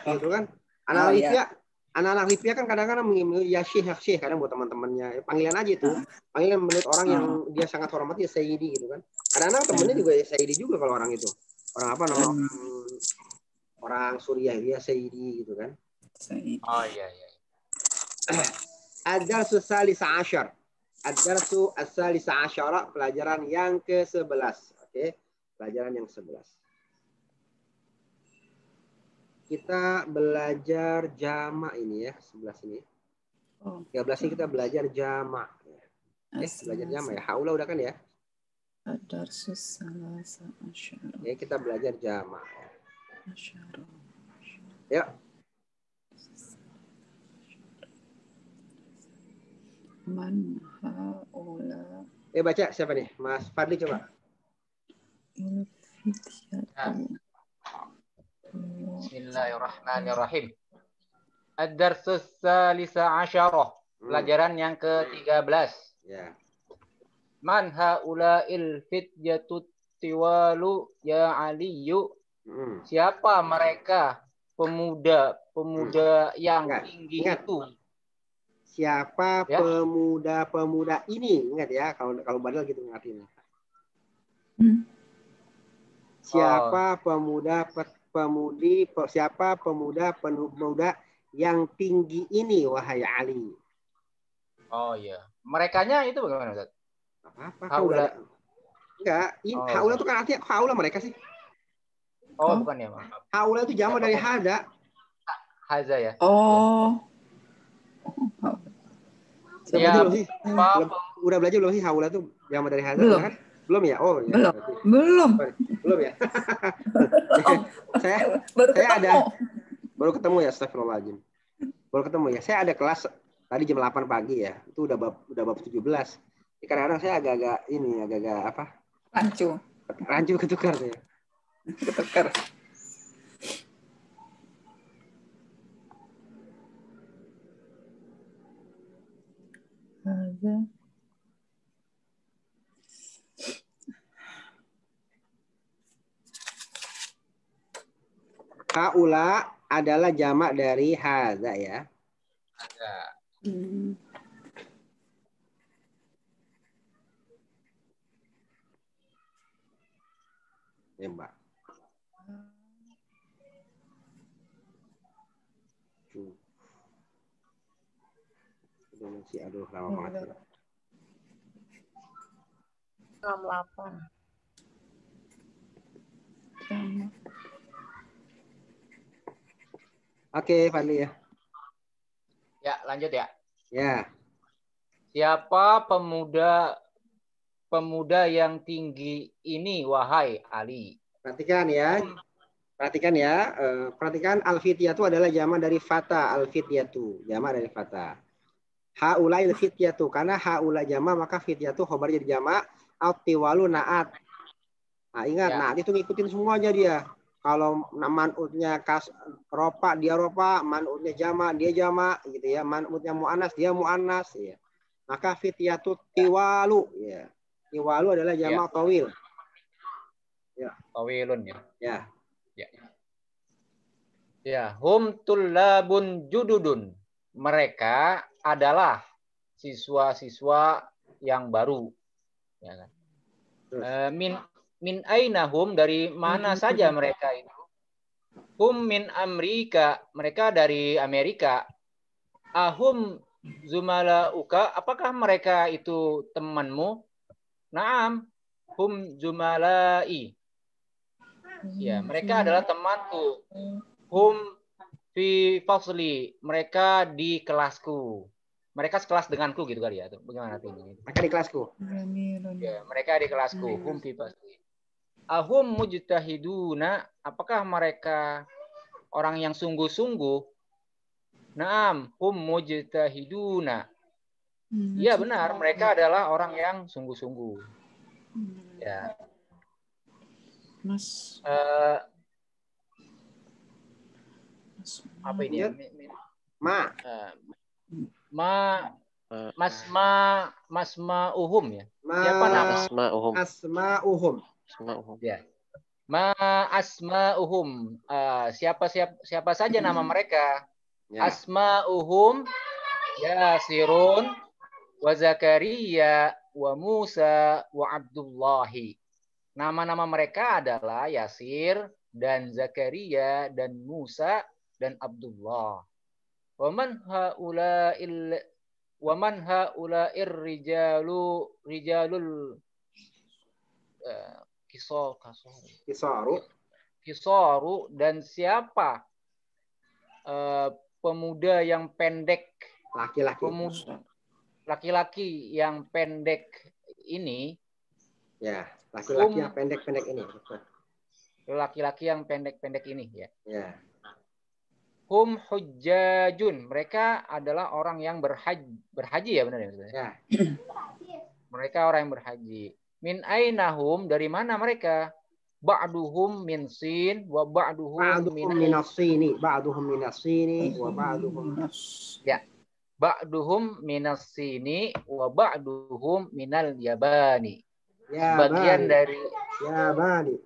gitu kan. Anak-anak Libya kan kadang-kadang ya syekh kadang buat teman-temannya. Panggilan aja itu. Panggilan menurut orang yang dia sangat hormati ya Sayyidi gitu kan. Kadang-kadang temennya juga ya Sayyidi juga kalau orang itu. Orang apa namanya? Orang Suriah dia Sayyidi gitu kan. Oh iya. Ad-darsu salisa asyar. Ad-darsu as-salisa asyara, pelajaran yang ke-11. Oke, pelajaran yang 11. Kita belajar jamak ini ya, 11 ini. 13 ini kita belajar jamak. Belajar jamak ya. Haula udah kan ya? Ad-darsu salisa asyara. Ya, kita belajar jamak. Ya. Man haula. Baca siapa nih? Mas Fadli coba. Bismillahirrahmanirrahim. Ad-darsus salisa asyarah. Pelajaran yang ke-13. Ya. Man haula'il fityatut tiwalu ya Aliyu. Siapa mereka pemuda yang tinggi itu? Siapa Ya. pemuda-pemuda ini? Ingat ya, kalau badal gitu ngertinya. Siapa siapa pemuda yang tinggi ini, wahai Ali? Oh iya. Merekanya itu bagaimana, Ustaz? Apa? Haula. Enggak, haula itu kan artinya haula mereka sih. Oh, bukan ya, maaf. Haula itu jamak dari hada. Haza ya. Oh. Ya, Udah belajar belum sih haula itu jamak dari hada? Belum. Kan? Belum ya? Oh, ya. Belum. Belum. Belum ya? saya ada baru ketemu ya, astagfirullahaladzim. Baru ketemu ya. Saya ada kelas tadi jam 8 pagi ya. Itu udah bab 17. Kadang-kadang saya agak-agak apa? Rancu ketukar ya. Ketukar. Haula adalah jamak dari hadza ya. Ya, Mbak. Aduh, lama banget. 68. Oke, Fadli ya. Ya, lanjut ya. Ya. Siapa pemuda yang tinggi ini, wahai Ali? Perhatikan ya. Perhatikan al-fityatu adalah jamak dari fata, al-fityatu, jamak dari fata. Haula al-fityatu, karena haula jamak maka fityatu khobar jadi jamak, al-tiwalu naat. Nah, ingat, naat itu ngikutin semuanya dia. Kalau man'utnya ropa, dia ropa, man'utnya jamak, dia jamak gitu ya. Man'utnya mu'anas, dia mu'anas ya. Maka fityatu tiwalu ya. Tiwalu adalah jamak tawil. Ya. Tawilun ya. Ya. Ya, hum tullabun jududun. Mereka adalah siswa-siswa yang baru. Ya kan? Min ainahum, dari mana saja mereka itu? Hum min Amerika, mereka dari Amerika. Ahum zumalauka, apakah mereka itu temanmu? Naam, hum zumalai. Ya, mereka adalah temanku. Hum fi fasli, mereka di kelasku. Mereka sekelas denganku gitu kali ya. Bagaimana artinya? Mereka di kelasku. Ya, mereka di kelasku. Hum fi fasli. Ahum mujtahiduna, apakah mereka orang yang sungguh-sungguh? Naam, hum mujtahiduna. Iya benar, mereka adalah orang yang sungguh-sungguh. Ya. Apa ini? Masma uhum ya. Siapa nama? Asma'uhum. Ya. Ma asma'uhum. Siapa saja nama mereka? Ya. Asma'uhum Yasirun wa Zakaria wa Musa wa Abdullahi. Nama-nama mereka adalah Yasir dan Zakaria dan Musa dan Abdullah. Waman haula'ir rijalul kisaru, dan siapa pemuda yang pendek, laki-laki yang pendek ini? Ya, laki-laki yang pendek-pendek ini. Laki-laki yang pendek-pendek ini ya. Ya. Hum hujjajun, mereka adalah orang yang berhaji ya, benar ya? Ya. Mereka orang yang berhaji. Min ainahum, dari mana mereka? Ba'duhum min sin wa ba'duhum min as-sini. Ba'duhum min as-sini wa ba'duhum ya. Ba'duhum min as-sini wa ba'duhum minal yabani. Sebagian dari Yabani.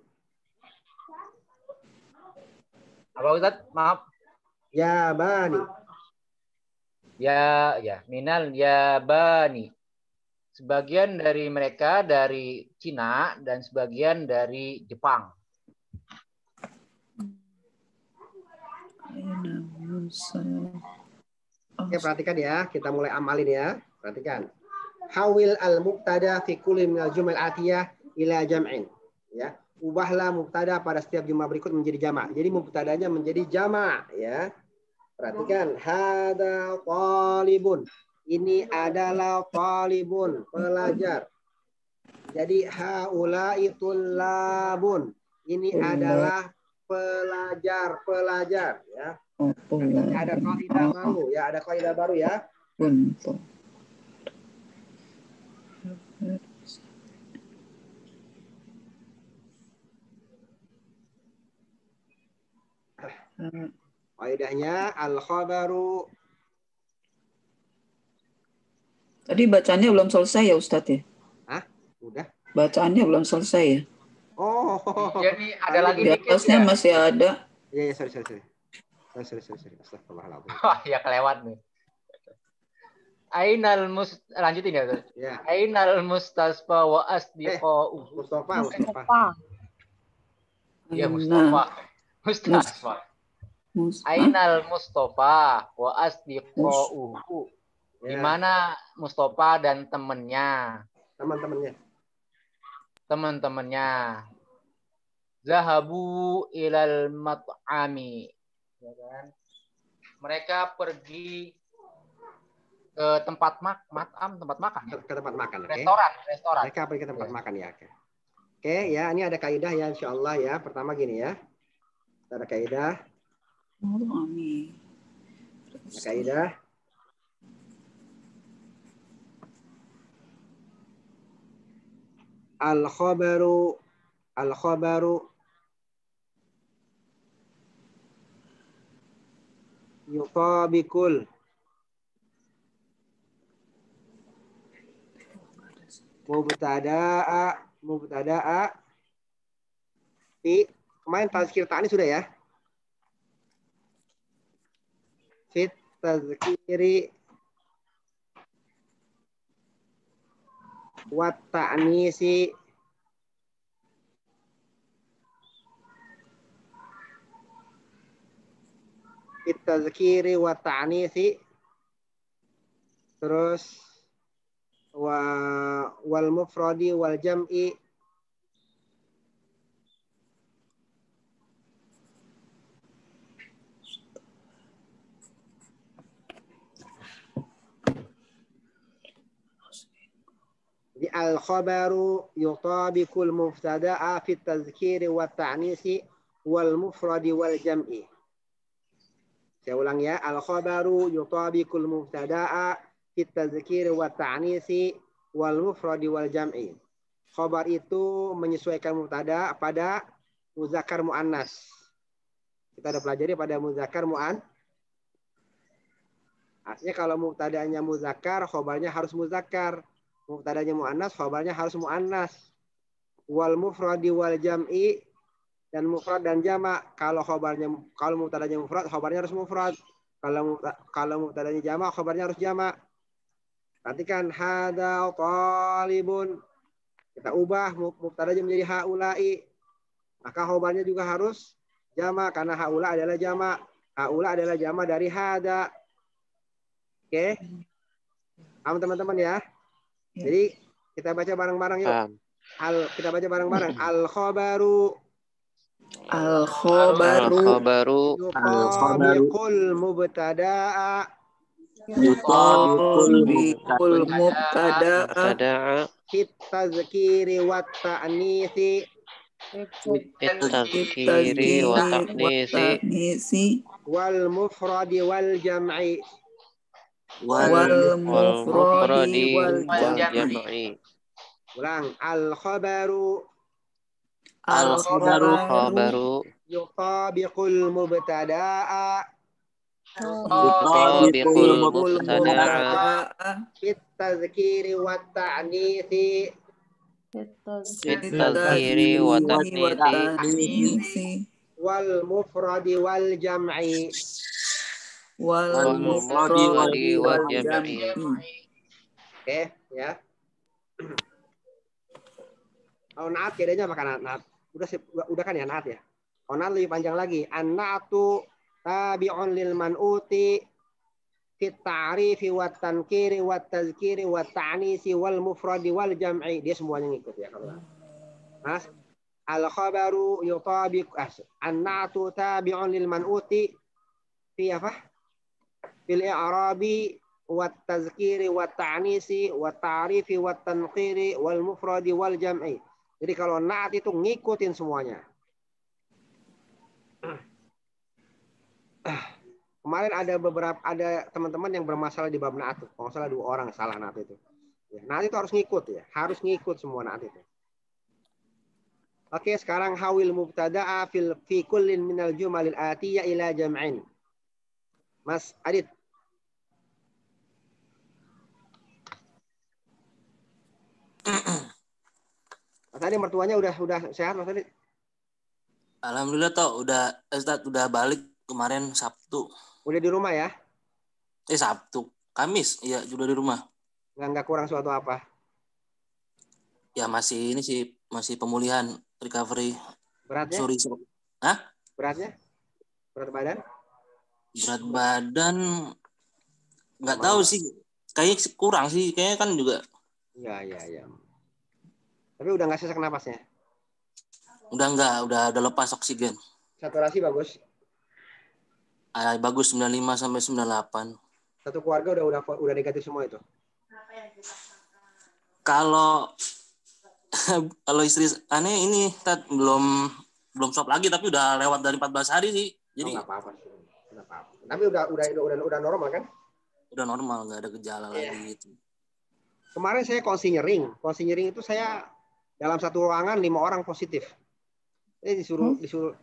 Apa Ustaz? Maaf. Yabani. Ya, minal Yabani. Sebagian dari mereka dari Cina dan sebagian dari Jepang. Oke, perhatikan ya. Kita mulai amalin ya. Perhatikan. Hawil al-mubtada fi kulli minal jumal atiyah ila jam'in. Ya. Ubahlah mubtada pada setiap jumlah berikut menjadi jamak. Jadi mubtadanya menjadi jamak ya. Perhatikan, hada talibun. Ini adalah talibun, pelajar. Jadi haula'i tullabun. Ini adalah pelajar ya. Ada kaidah baru ya, ada kaidah baru ya. Kaidahnya al-khabaru. Tadi bacaannya belum selesai ya Ustadz ya? Hah? Udah? Bacaannya belum selesai ya? Oh. Jadi ada lagi di atasnya ya? Masih ada. Iya, sorry. Astagfirullahaladzim. Oh, ya kelewat nih. Ainal lanjutin ya, Ustaz. Ya. Ainal mustasfa wa asdiqa'u. Mustafa. Ya, Mustasfa. Ainal Mustafa wa asdiqa'u. Di mana Mustafa dan teman-temannya. Zahabu ilal mat'ami. Ya kan? Mereka pergi ke tempat makan. Ke tempat makan. Restoran. Mereka pergi ke tempat makan ya. Oke, ya, ini ada kaidah ya insyaallah ya. Pertama gini ya. Ada kaidah. Kaidah. Al-khabaru yutabikul mubtada'a fi kemarin tazkir ta'ani sudah ya. Fit tazkiri wa ta'nisi fit tazkiri wa ta'nisi terus wal mufradi wal jam'i di al-khabaru yutabikul mubtada'a fit tazkiri wa ta'nisi wal mufradi wal jam'i. Saya ulang ya, al-khabaru yutabikul mubtada'a fit tazkiri wa ta'nisi wal mufradi wal jam'i. Khabar itu menyesuaikan mubtada pada muzakkar muannas. Kita ada pelajari pada muzakkar muannas. Artinya kalau mubtadanya muzakkar, khabarnya harus muzakkar. Mubtadanya muannas, khabarnya harus muannas. Wal mufradi wal jam'i, dan mufrad dan jamak. Kalau mubtadanya mufrad, khabarnya harus mufrad. Kalau mubtadanya jamak, khabarnya harus jamak. Perhatikan hada talibun. Kita ubah mubtadanya menjadi haula'i. Maka khabarnya juga harus jamak karena haula adalah jamak. Haula adalah jamak dari hada. Oke. Paham teman-teman ya? Jadi kita baca bareng-bareng yuk. Kita baca bareng-bareng. Al-khabaru yutabiqul mubtada'a fit tazkiri wa ta'nisi wal mufradi wal jam'i. Ulang. Al-khabaru yutabiqul mubtada'a fit tazkiri wa ta'nisi wal mufradi wal jam'i. wal mufradi wal jam'i. Oke, ya. Kalau naat bedanya apa kan naat? Udah kan ya naat ya. Kalau naat lebih panjang lagi. An-na'tu tabi'un lil man'uti fit ta'rifi wat tankiri wat tazkiri wat ta'nisi wal mufradi wal jam'i. Dia semuanya ngikut ya kalau. Mas, al-khabaru yutabiq an-na'tu tabi'un lil man'uti fi apa? Fil i'rabi wat tazkiri wat ta'nisi wat ta'rifi wat tankiri wal mufradi wal jam'i. Jadi kalau naat itu ngikutin semuanya. Kemarin ada teman-teman yang bermasalah di bab naat. Kalau salah 2 orang salah naat itu. Ya, naat itu harus ngikut ya, harus ngikut semua naat itu. Oke, sekarang hawil mubtada'a fi kullin minal jumalil atiyya ila jam'in. Mas Adit. Mas Adit mertuanya udah sehat Mas Adit? Alhamdulillah toh Ustaz udah balik kemarin Sabtu. Udah di rumah ya? Sabtu, Kamis, iya sudah di rumah. Nggak kurang suatu apa? Ya masih pemulihan, recovery. Beratnya? Sorry. Hah? Beratnya? Berat badan? Berat badan nggak tahu sih. Kayaknya kurang sih, kayaknya kan juga. Iya. Tapi udah nggak sesak napasnya? Udah lepas oksigen. Saturasi bagus? Bagus 95 sampai 98. Satu keluarga udah negatif semua itu? Kalau istri aneh ini belum swab lagi tapi udah lewat dari 14 hari sih. Jadi nggak apa-apa sih. Tapi udah normal kan? Udah normal, nggak ada gejala lagi gitu. Kemarin saya konsinyering itu saya dalam satu ruangan 5 orang positif. Jadi disuruh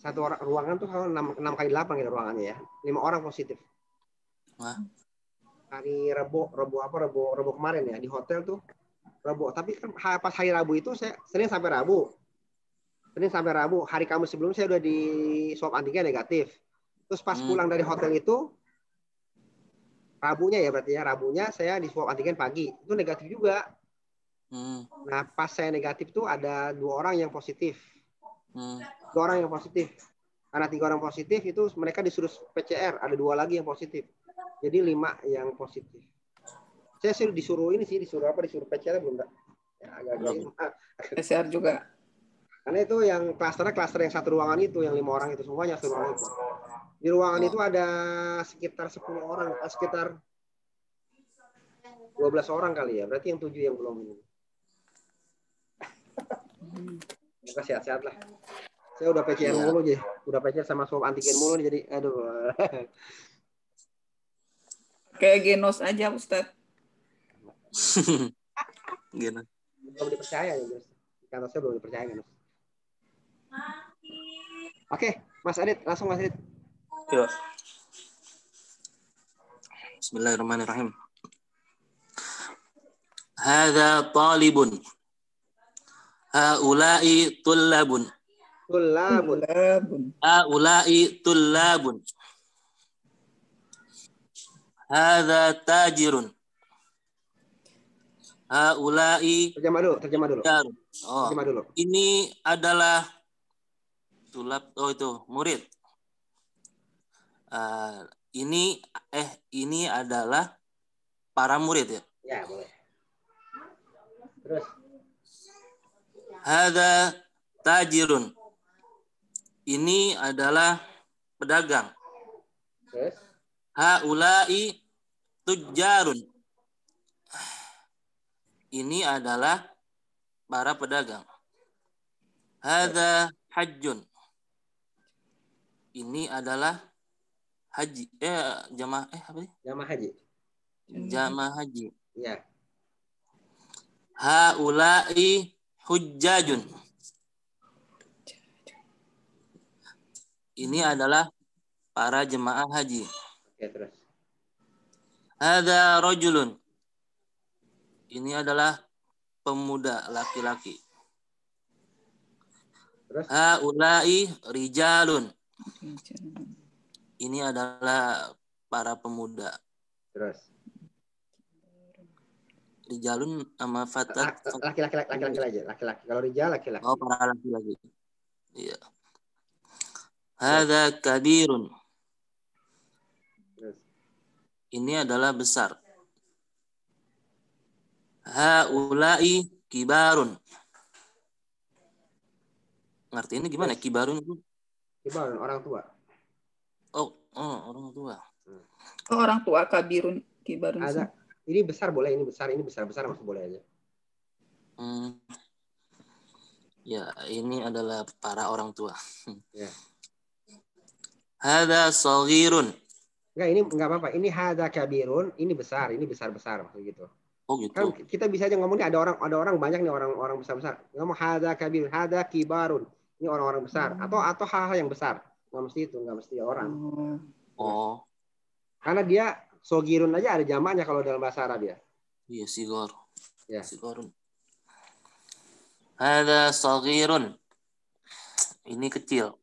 satu ruangan tuh 6 kali 8 gitu ruangannya ya. 5 orang positif. Wah. Hari Rabu kemarin ya di hotel tuh Rabu. Tapi kan pas hari Rabu itu saya Senin sampai Rabu. Hari Kamis sebelumnya saya udah di swab antigen negatif. Terus pas pulang dari hotel itu Rabunya saya di swab antigen pagi itu negatif juga. Nah pas saya negatif tuh ada 2 orang yang positif. 2 orang yang positif. Karena 3 orang positif itu mereka disuruh PCR, ada 2 lagi yang positif. Jadi 5 yang positif. Saya sih disuruh PCR belum enggak? Ya, agak PCR juga. Karena itu yang klaster yang satu ruangan itu, yang 5 orang itu semuanya satu ruangan itu. Di ruangan itu ada sekitar 10 orang, sekitar 12 orang kali ya. Berarti yang 7 yang belum ini. Semoga sehat-sehat lah. Saya udah PCR mulu aja. Udah PCR sama swab antigen mulu jadi aduh. Kayak genos aja Ustaz. Genos. Belum dipercaya ya, Gus. Karena saya belum dipercaya genos. Oke, Mas Adit, langsung Mas Adit. Yo. Bismillahirrahmanirrahim. Hadza talibun. Haula'i tullabun. Haula'i tullabun. Hadza tajirun. Haula'i terjemah dulu. Terjemah dulu. Ini adalah tulab, itu murid. Ini adalah para murid ya. Ya, boleh. Terus. Hadza tajirun. Ini adalah pedagang. Terus. Haula'i tujjarun. Ini adalah para pedagang. Hadza hajjun. Ini adalah haji. Jamaah apa sih? Jamaah haji. Jamaah haji. Ya. Haula'i hujjajun. Ini adalah para jemaah haji. Oke, terus. Hadza rajulun. Ini adalah pemuda laki-laki. Terus. Haula'i rijalun. ini adalah para pemuda. Terus. Rijalun sama fatat. Laki-laki aja. Laki-laki. Kalau rijal laki-laki. Oh, para laki-laki. Iya. Hadza kabirun. Terus. Ini adalah besar. Haula'i kibarun. Ngerti ini gimana? Kibarun itu? Kibarun, orang tua. Oh, orang tua. Oh, orang tua kabirun, kibarun. Ada. Ini besar boleh, ini besar masih boleh aja. Ya, ini adalah para orang tua. Ya. Hadza shaghirun. Enggak, ini enggak apa-apa. Ini hadza kabirun, ini besar maksud gitu. Oh gitu. Kan kita bisa aja ngomongnya ada orang banyak nih orang besar. Ngomong hadza kabirun, hadza kibarun. Ini orang-orang besar atau hal-hal yang besar. Enggak mesti orang. Oh. Karena dia sogirun aja ada jamaknya kalau dalam bahasa Arab ya. Iya, sigor. Ya. Sigorun. Hadza shaghirun. Ini kecil.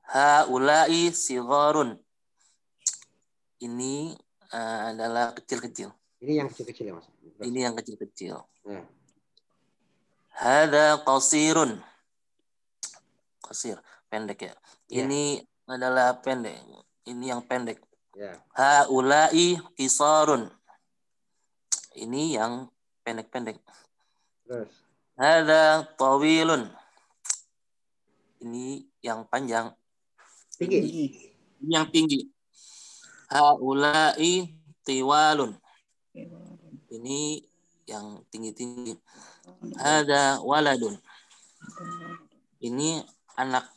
Haula'i sigharun. Ini adalah kecil-kecil. Ini yang kecil-kecil ya, Mas. Ini yang kecil-kecil. Ya. Hadza qasirun. Qasir, pendek ya. Ya. Ini adalah pendek. Ini yang pendek. Ya. Haula'i qisarun. Ini yang pendek-pendek. Terus. Hadza tawilun. Ini yang panjang. Tinggi. Ini yang tinggi. Haula'i tiwalun. Ini yang tinggi-tinggi. Hadza waladun. Ini anak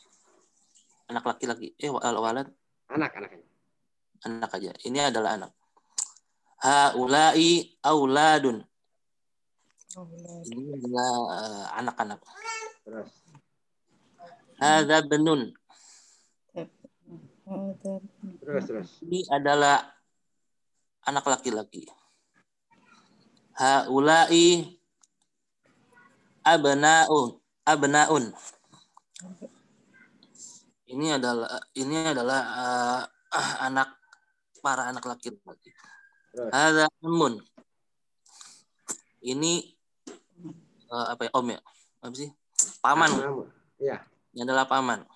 laki-laki. Walad. Anak aja. Ini adalah anak. Haula'i auladun. Ini adalah anak-anak. Terus. Hadza benun. Terus. Ini adalah anak laki-laki. Haula'i abnaun. Ini adalah para anak laki-laki. Hadza ammun. Ini apa ya, om ya? Apa sih? Paman. Iya. Ini adalah paman.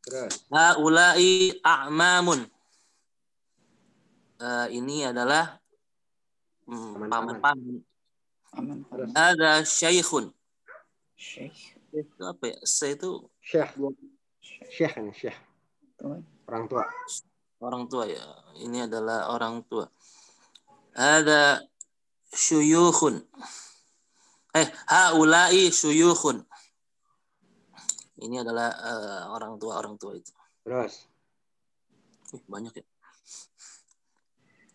Terus. Haula'i a'mamun. Ini adalah paman. Hadza syaikhun. Itu apa ya? Itu Syekh. Orang tua ya. Ini adalah orang tua. Hadza syuyukhun. Haula'i syuyukhun. Ini adalah orang tua itu. Terus. Banyak ya.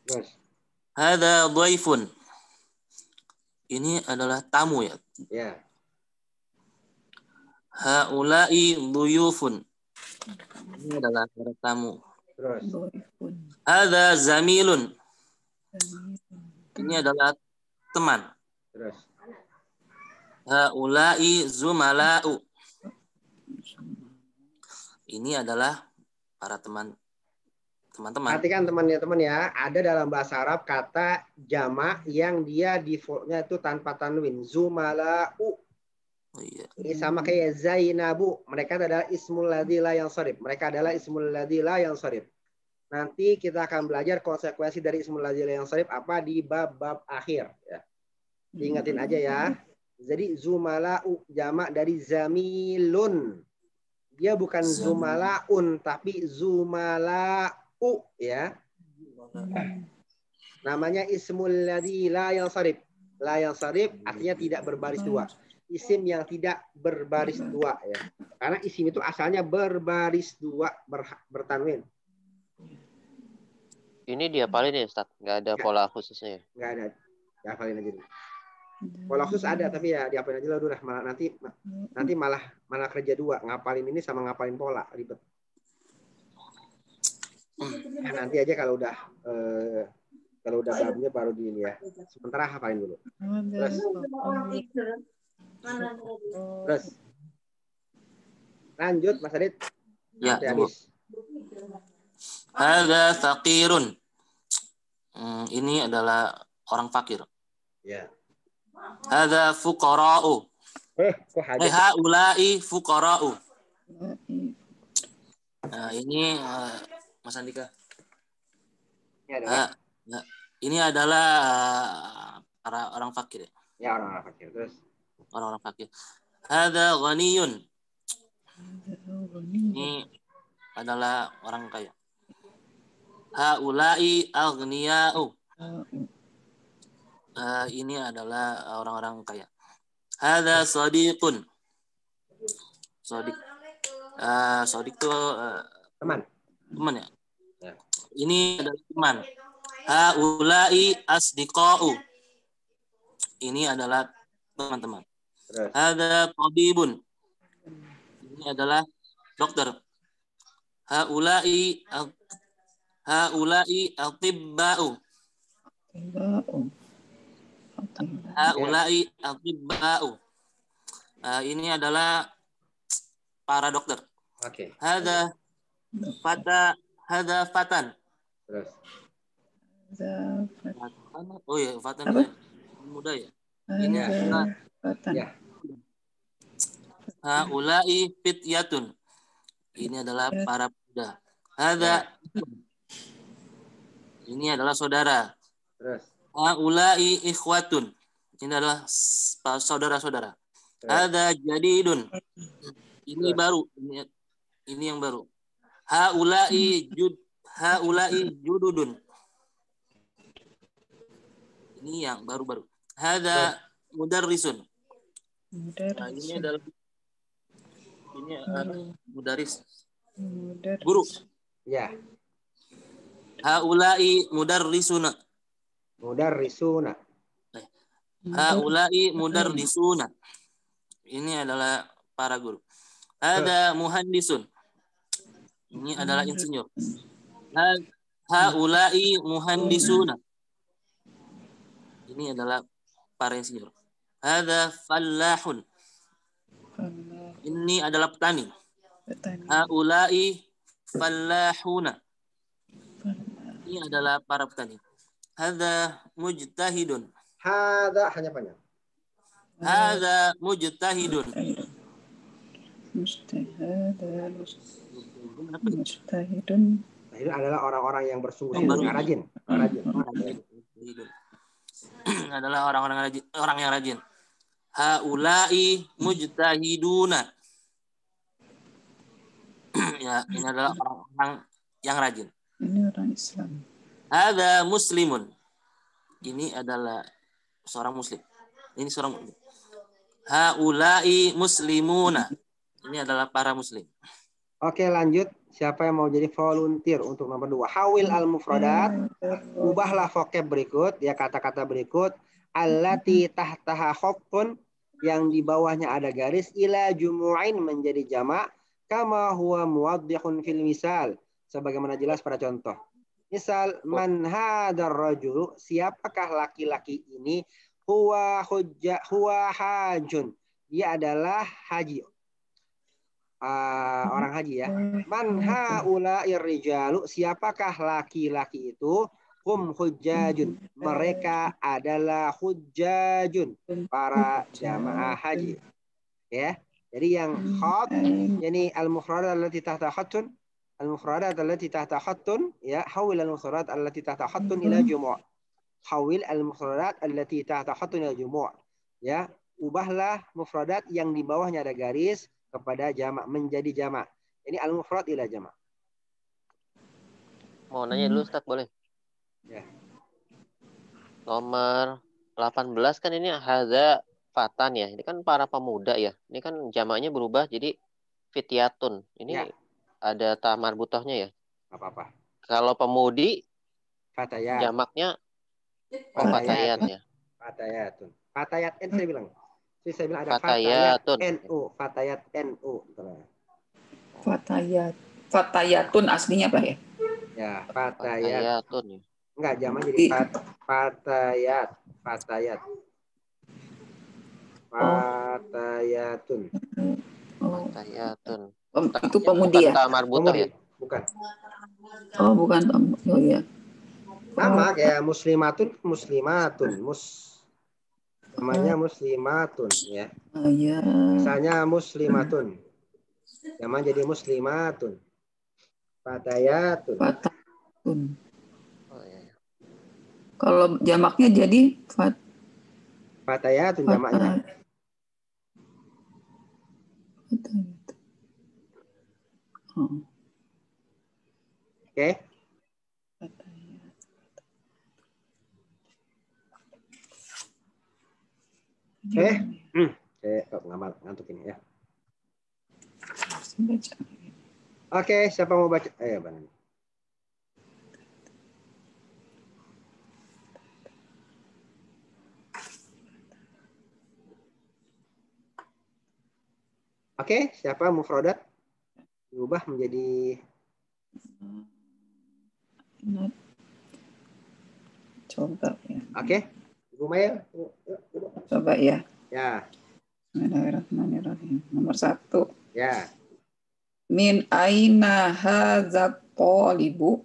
Terus. Hadza dhaifun. Ini adalah tamu ya. Ya. Haula'i dhuyufun. Ini adalah para tamu. Terus. Hadza zamilun. Ini adalah teman. Terus. Haula'i zumala'u. Ini adalah para teman-teman. Perhatikan teman-teman ya, ada dalam bahasa Arab kata jamak yang dia defaultnya itu tanpa tanwin. Zumala'u. Oh, iya. Ini sama kayak Zainabu. Mereka adalah ismul ladzi la yansharif. Nanti kita akan belajar konsekuensi dari ismul ladzi la yansharif apa di bab-bab akhir. Ya. Diingatin aja ya. Jadi zumala'u jamak dari zamilun. Dia bukan zumala'un tapi zumala'u ya. Namanya ismul ladzi la yansharif. La yansharif artinya tidak berbaris dua. Isim yang tidak berbaris dua ya. Karena isim itu asalnya berbaris dua bertanwin. Ini dihafalin ya Ustaz? Nggak ada pola khususnya? Nggak ada. Dihafalin aja dulu. Pola khusus ada tapi ya dihafalin aja lah udah. Nanti malah kerja dua. Ngapalin ini sama ngapalin pola. Ribet. Nah, nanti aja kalau udah babnya baru di ini ya. Sementara hafalin dulu. Terus lanjut Mas Adit. Ya. Hadza faqirun. Ini adalah orang fakir. Ya. Hadza fuqara'u. Haula'i fuqara'u. Nah, ini Mas Andika. Ini adalah para orang fakir. Ya, orang-orang fakir. Terus orang-orang fakir. Hadza ghaniyun. Ini adalah orang kaya. Haula'i aghniya'u. Ini adalah orang-orang kaya. Hadza shadiqun. Shadiq. Shadiq itu teman. Teman ya? Ya. Ini adalah teman. Haula'i asdiqa'u. Ini adalah teman-teman. Hadza tabibun. Ini adalah dokter. Haula'i atibba'u. Haula'i atibba'u. Ini adalah para dokter. Oke. Hadza fatan. Terus. Oh ya, fatan muda ya. Ini adalah ya. Haula'i fityatun. Ini adalah para pemuda. Hadza ini adalah saudara. Terus. Haula'i ikhwatun. Ini adalah saudara-saudara. Hadza jadidun. Ini baru. Ini yang baru. Haula'i jududun. Ini yang baru-baru. Hadza mudarrisun. Ini adalah mudaris. Guru. Ya. Haula'i mudarrisuna. Mudarrisuna. Haula'i mudarrisuna. Ini adalah para guru. Hadza muhandisun. Ini adalah insinyur. Haula'i muhandisuna. Ini adalah para insinyur. Hadza fallahun. Ini adalah petani. Haula'i fallahuna. Ini adalah para petani. Hadza mujtahidun. Hadza hanya panjang. Hadza mujtahidun. Mujtahidun. Ini adalah orang-orang yang bersungguh-sungguh, yang rajin. Adalah orang yang rajin. Haula'i mujtahiduna. Ya, ini adalah orang-orang yang rajin. Ini orang Islam. Hadza muslimun. Ini adalah seorang muslim. Ini seorang muslim. Haula'i muslimuna. Ini adalah para muslim. Oke, lanjut. Siapa yang mau jadi volunteer untuk nomor 2? Hawil al-mufradat. Ubahlah vocab berikut, ya, kata-kata berikut. Allati tahtaha khaffun, yang di bawahnya ada garis, ila jumu'in menjadi jamak, kama huwa muwaddihun fil misal, sebagaimana jelas pada contoh. Misal, man hadar rajulu, siapakah laki-laki ini? Huwa hajun, dia adalah haji. Orang haji ya. Man haula'ir rijalu, siapakah laki-laki itu? Hum hujjajun, mereka adalah hujjajun, para jamaah haji. Ya. Jadi yang khat, yani al-mufradat allati tahta khattun, al-mufradat allati tahta khattun, ya, hawil al-mufradat allati tahta khattun ila jumu'. Hawil al-mufradat allati tahta khattun ila jumu'. Ya, ubahlah mufradat yang di bawahnya ada garis kepada jamak, menjadi jamak. Ini al-mufrad ila jamak. Mau nanya dulu Ustaz, boleh? Ya. Nomor 18 kan ini hadza fatan ya. Ini kan para pemuda ya. Ini kan jamaknya berubah jadi fityatun. Ini ya, ada ta marbutohnya ya. Apa-apa. Kalau pemudi fatayat. Jamaknya fatayat ya. Fatayatun. Fatayat saya bilang. Saya bilang ada fatayatun. Fatayat NU. Fatayatun aslinya apa ya? Ya, fatayatun. Enggak, jamak jadi fatayat. Fatayatun. Fatayatun. Itu pemudi ya? Marbutah ya? Bukan. Oh, bukan. Oh iya. Sama kayak muslimatun, namanya muslimatun ya. Oh iya. Misalnya muslimatun. Zaman jadi muslimatun. Fatayatun. Oh, iya. Kalau jamaknya jadi fatayatun jamaknya. Oh. Oke. Ngantuk ini ya. Oke, siapa mau baca? Benar. Oke, siapa mufradat? Diubah menjadi coba ya. Oke. Ibu Maya. Coba ya. Ya. Bismillahirrahmanirrahim. Nomor 1. Ya. Min aina hadzal talibu?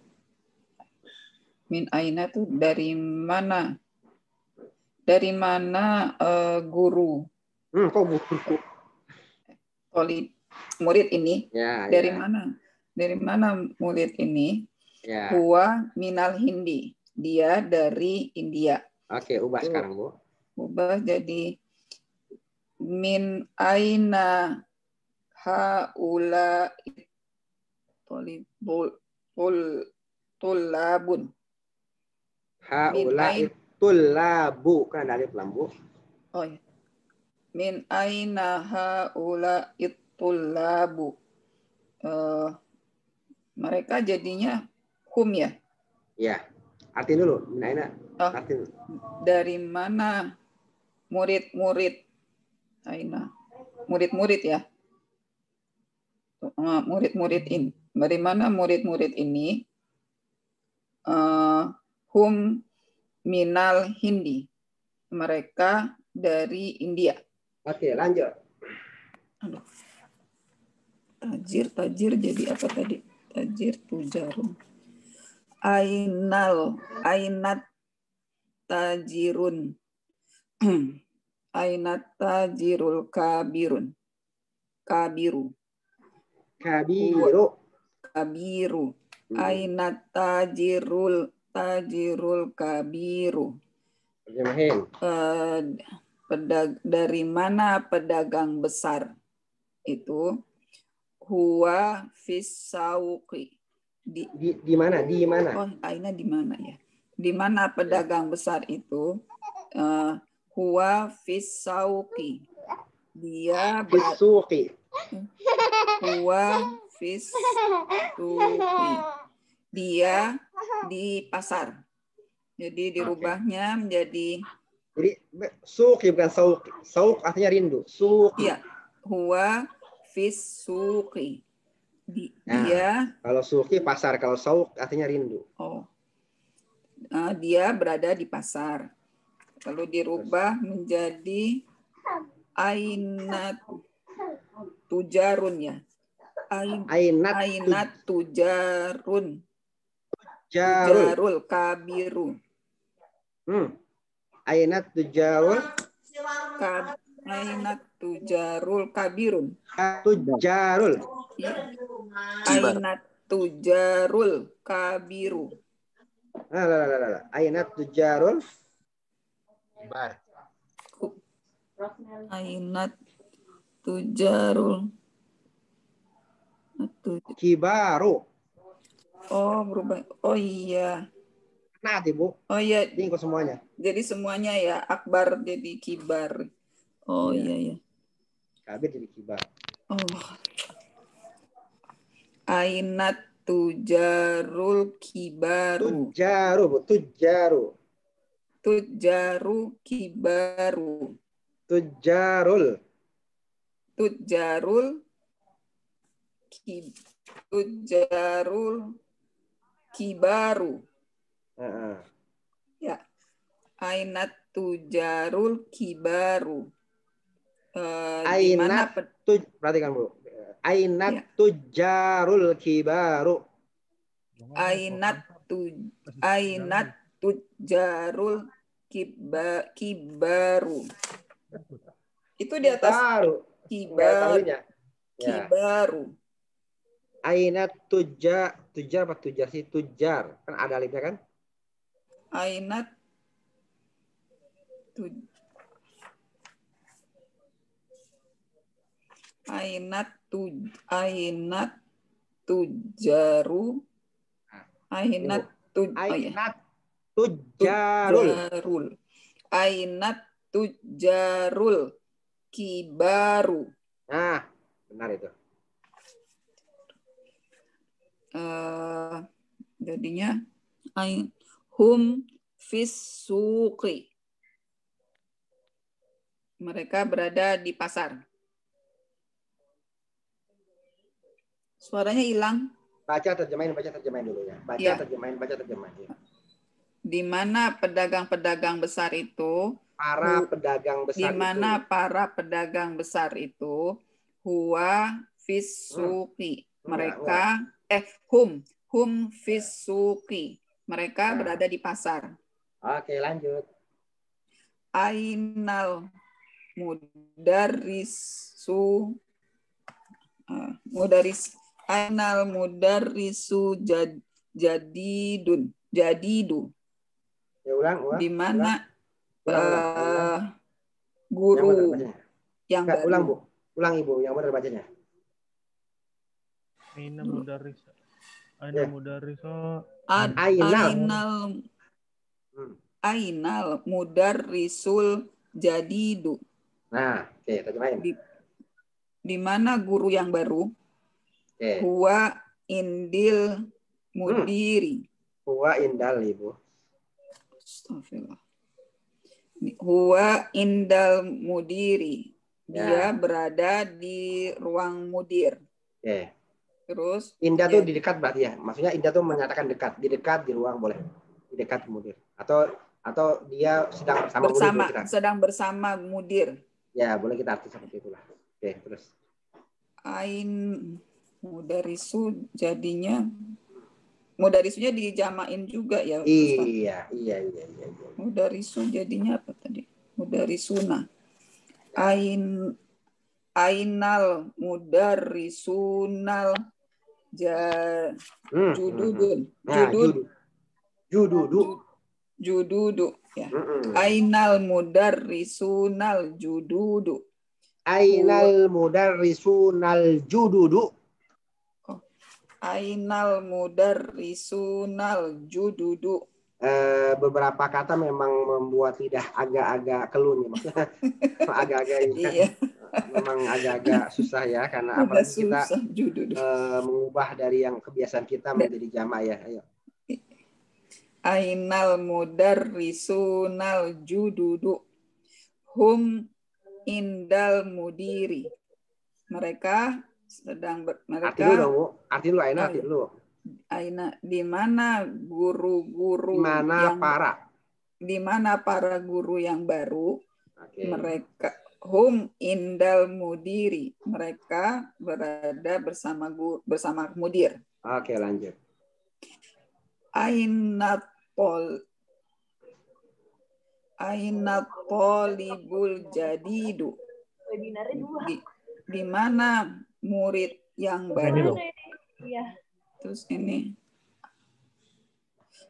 Min aina itu dari mana? Dari mana guru? Kok guru? Murid ini? Ya, dari mana? Dari mana murid ini? Ya. Huwa minal Hindi. Dia dari India. Oke, ubah sekarang, Bu. Ubah jadi min aina haula tulabun. Haula tullabu kan alif lam, Bu. Oh ya. Min aina haula tullabu. Mereka jadinya hum ya? Ya. Artiin dulu. Min aina. Artiin. Dari mana murid-murid aina? Murid-murid ya? Murid-murid ini. Dari mana murid-murid ini? Hum minal Hindi. Mereka dari India. Oke, lanjut. Aduh. Tajir jadi apa tadi? Tajir tujarun. Ainat tajirun. Ainat tajirul kabirun. Kabiru. Ainat tajirul kabiru. Dari mana pedagang besar itu? Huwa fisauqi. Di mana? Di mana? Oh, aina di mana ya? Di mana pedagang besar itu? Huwa fisauqi. Dia fisuqi. Huwa fisuqi. Dia di pasar. Jadi dirubahnya menjadi suqi bukan sauq. Sauq artinya rindu. Suqi. Iya. Huwa fisuqi. Dia kalau suqi pasar, kalau sauq artinya rindu. Oh. Dia berada di pasar. Lalu dirubah menjadi ainat tujarun ya. Ainat tujarun. Tujarul kabiru. Ainat tujarul. Ainat tujarul kabirun. Tujarul. Ainat tujarul kabiru. Ainat tujarul. Ainat tujarul kibaru. Oh, berubah. Oh iya. Nanti, Bu. Oh iya. Tinggal semuanya. Jadi semuanya ya, akbar jadi kibar. Oh iya. Kabir jadi kibar. Oh. Ainat tujarul kibaru. Tujaru kibaru. Tujarul kibaru. Ya. Ainat tujarul kibaru. Ainat perhatikan, Bu. Ainat tujarul kibaru. Ainat tujarul kibaru. Itu di atas kibaru. Ainat tujar apa tujar sih? Tujar. Kan ada alifnya kan? Ainat tujaru. Ainat tujarul. Ainat tujarul kibaru. Nah, benar itu. Jadinya hum fisuqi. Mereka berada di pasar. Suaranya hilang. Baca terjemahin dulu ya. Terjemahin. Ya. Di mana pedagang-pedagang besar itu? Di mana para pedagang besar itu? Huwa fisuqi. Mereka hum fisuqi. Mereka berada di pasar. Oke, lanjut. Ainal mudarrisu jadidu. Ya, ulang. Di mana guru yang baru. Ulang, Bu. Ulang, Ibu, yang benar bacanya. Ainal mudarrisul jadidu. Nah, oke, terjemahin. Di mana guru yang baru? Huwa indil mudiri. Huwa indal, Ibu. Astagfirullah. Huwa indal mudiri. Dia berada di ruang mudir. Oke. Terus indah tuh di dekat berarti ya. Maksudnya indah tuh menyatakan dekat, di dekat, di ruang boleh. Di dekat mudir. Atau dia sedang bersama mudir. Ya, boleh kita arti seperti itulah. Oke, terus. Mudarisu jadinya mudarisunya dijamain juga ya. Iya. Mudarisu jadinya apa tadi? Mudarisuna. Ainal mudarisunal jududu ya. Ainal mudarrisunal jududu. Ainal mudarrisunal jududu. Ainal mudarrisunal jududu. Beberapa kata memang membuat lidah agak-agak keluh nih, maksudnya agak-agak iya. Memang agak-agak susah ya, karena apalagi kita mengubah dari yang kebiasaan kita menjadi jamak ya. Ayo. Ainal mudarrisunal jududu hum indal mudiri. Mereka sedang arti dulu dong, Bu. Arti dulu. Aina di mana guru-guru di mana para guru yang baru. Mereka hum indal mudiri. Mereka berada bersama mudir. Oke, lanjut. Ainat polibul jadidu. Di mana murid yang baru? Terus ini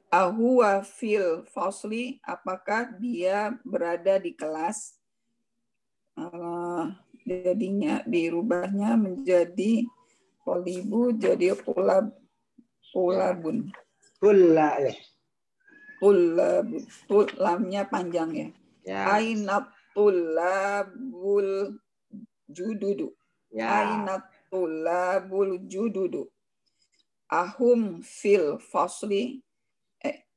ahuwa fil fasli, apakah dia berada di kelas? Jadinya dirubahnya menjadi polibu jadi pulabun. Lamnya panjang ya. Ainat tulabul jududu. Ainat tulabul jududu. Ahum fil fasli,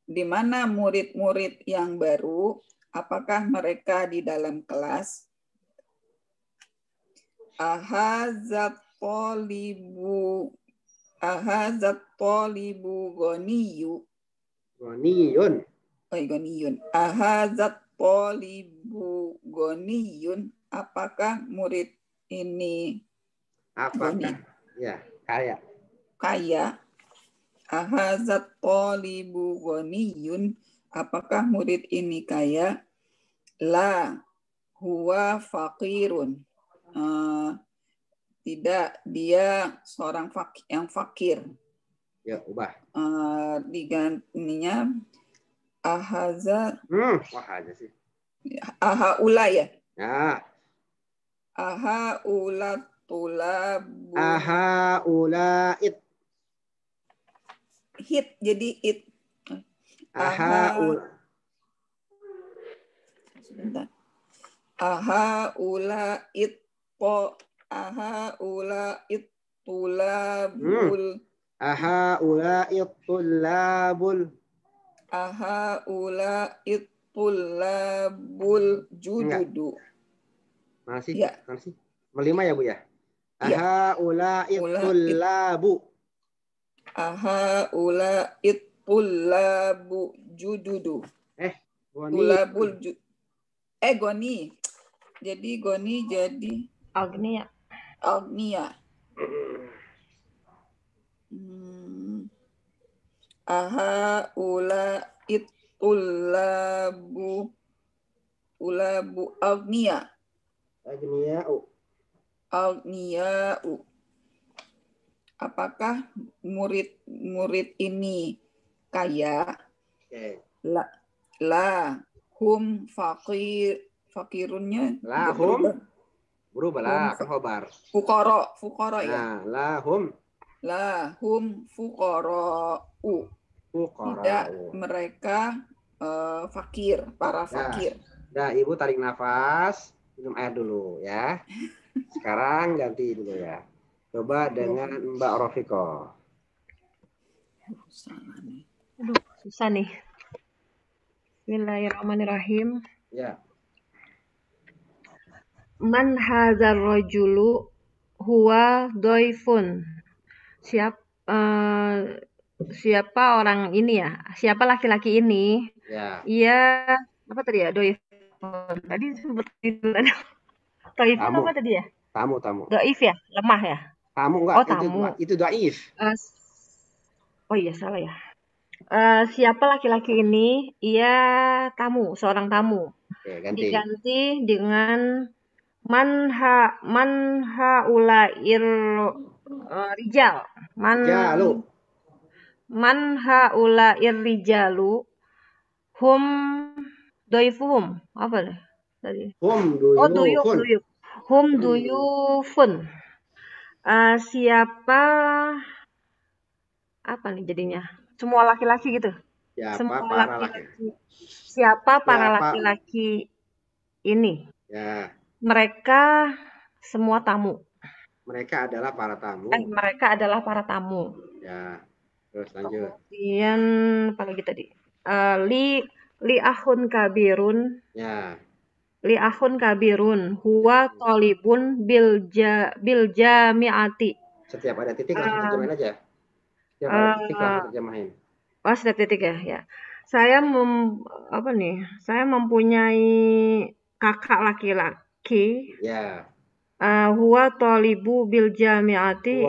di mana murid-murid yang baru, apakah mereka di dalam kelas? Ahazat tolibu goniyun. Ahazat tolibu goniyun. Apakah murid ini kaya? Ahazat talibu ghaniyun, apakah murid ini kaya? La huwa faqirun. Tidak, dia seorang yang fakir. Ya, ubah. Digantinya ahaza. Wah aja sih. Ahaula ya. Ya. Ahaula tulabu. Ahaula it. Hit jadi it. Ahaula. Sebentar. Ahaula it po. Ahaula it tulabul. Ahaula it tulabul. Ahaula it tulabul jududu. Mana sih? Ya. Mana sih? Melima ya Bu ya? Ahaula it tulabu. Ahaula it tulabu jududu. Goni. Tulabul goni. Jadi goni jadi Agnia. Ahaula it tulabu agnia. Agnia'u. Apakah murid ini kaya? La hum fakirunnya la hum berubah lah kan khobar. Fuqara ya. La hum fuqara'u. Tidak, mereka fakir, para fakir. Ibu tarik nafas, minum air dulu ya. Sekarang ganti dulu ya. Coba dengan Mbak Rofiko. Aduh, susah nih. Bismillahirrahmanirrahim. Ya. Man hadzal rajulu huwa dhaifun. Siapa orang ini ya? Siapa laki-laki ini? Ya. Ia apa tadi ya? Dhaifun. Tadi sebut dhaifun apa tadi ya? Tamu. Dhaif ya? Lemah ya? Tamu enggak? Oh, tamu. Itu dhaif. Oh iya, salah ya. Siapa laki-laki ini? Ia tamu, seorang tamu. Oke, ganti. Diganti dengan man haulair rijal. Man haulair rijalu hum doifuhum. Apa deh tadi? Duyuf. Hum duyufun. Siapa apa nih jadinya? Semua laki-laki gitu. Siapa para laki-laki ini? Ya. Mereka semua tamu. Mereka adalah para tamu. Mereka adalah para tamu. Ya. Terus lanjut. Kemudian apa lagi tadi? Li akhun kabirun. Ya. Li akhun kabirun huwa thalibun bil jami'ati. Setiap ada titik langsung terjemahin aja. Setiap ada titik langsung terjemahin. Oh, setiap titik ya. Saya mempunyai kakak laki-laki. Ya. Huwa talibu bil jami'ati.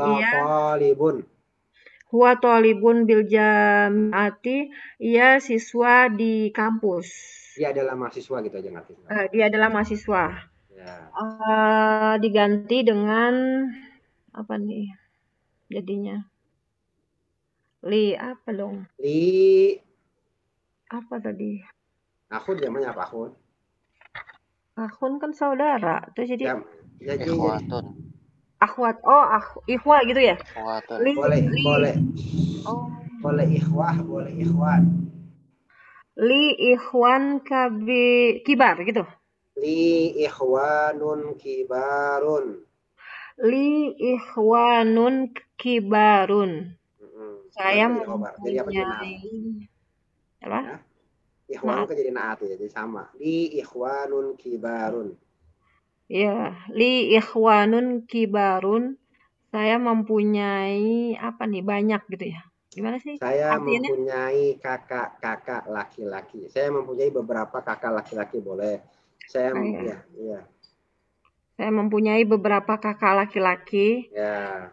Huwa talibun bil jami'ati. Ia siswa di kampus. Dia adalah mahasiswa gitu aja ngerti. Dia adalah mahasiswa. Ya. Diganti dengan apa nih jadinya? Li apa dong? Li apa tadi? Akhun namanya apa akhun? Akhun kan saudara. Terus jadi ikhwatun. Akhwat. Oh, ikhwah gitu ya? Ikhwatun. Boleh. Oh. Boleh ikhwah, boleh ikhwan. Li ikhwan kibar gitu. Li ikhwanun kibarun. Li ikhwanun kibarun. Saya mempunyai apa? Ya? Ikhwanun kan jadi naat ya, jadi sama. Li ikhwanun kibarun. Ya, li ikhwanun kibarun. Saya mempunyai apa nih? Banyak gitu ya. Gimana sih? Saya mempunyai kakak laki-laki. Saya mempunyai beberapa kakak laki-laki boleh. Saya mempunyai beberapa kakak laki-laki. Ya.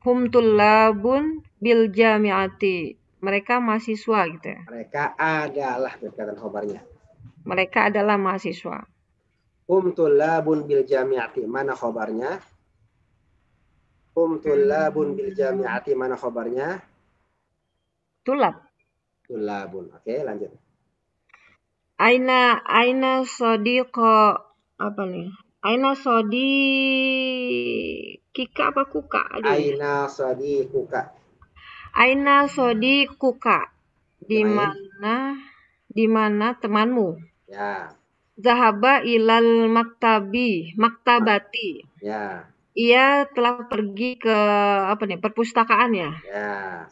Hum tullabun bil jami'ati. Mereka mahasiswa gitu ya. Mereka adalah berkaitan khobarnya. Mereka adalah mahasiswa. Hum tullabun bil jami'ati. Mana khobarnya? Hum tullabun bil jami'ati. Mana khobarnya? Tulab. Tullabun. Oke, lanjut. Aina sodiqo apa nih? Aina sodikika apa kuka? Aduh. Aina sodiquka. Aina sodiquka. Di mana temanmu? Ya. Zahaba ilal maktabati. Ya. Ia telah pergi ke apa nih? Perpustakaan ya? Ya.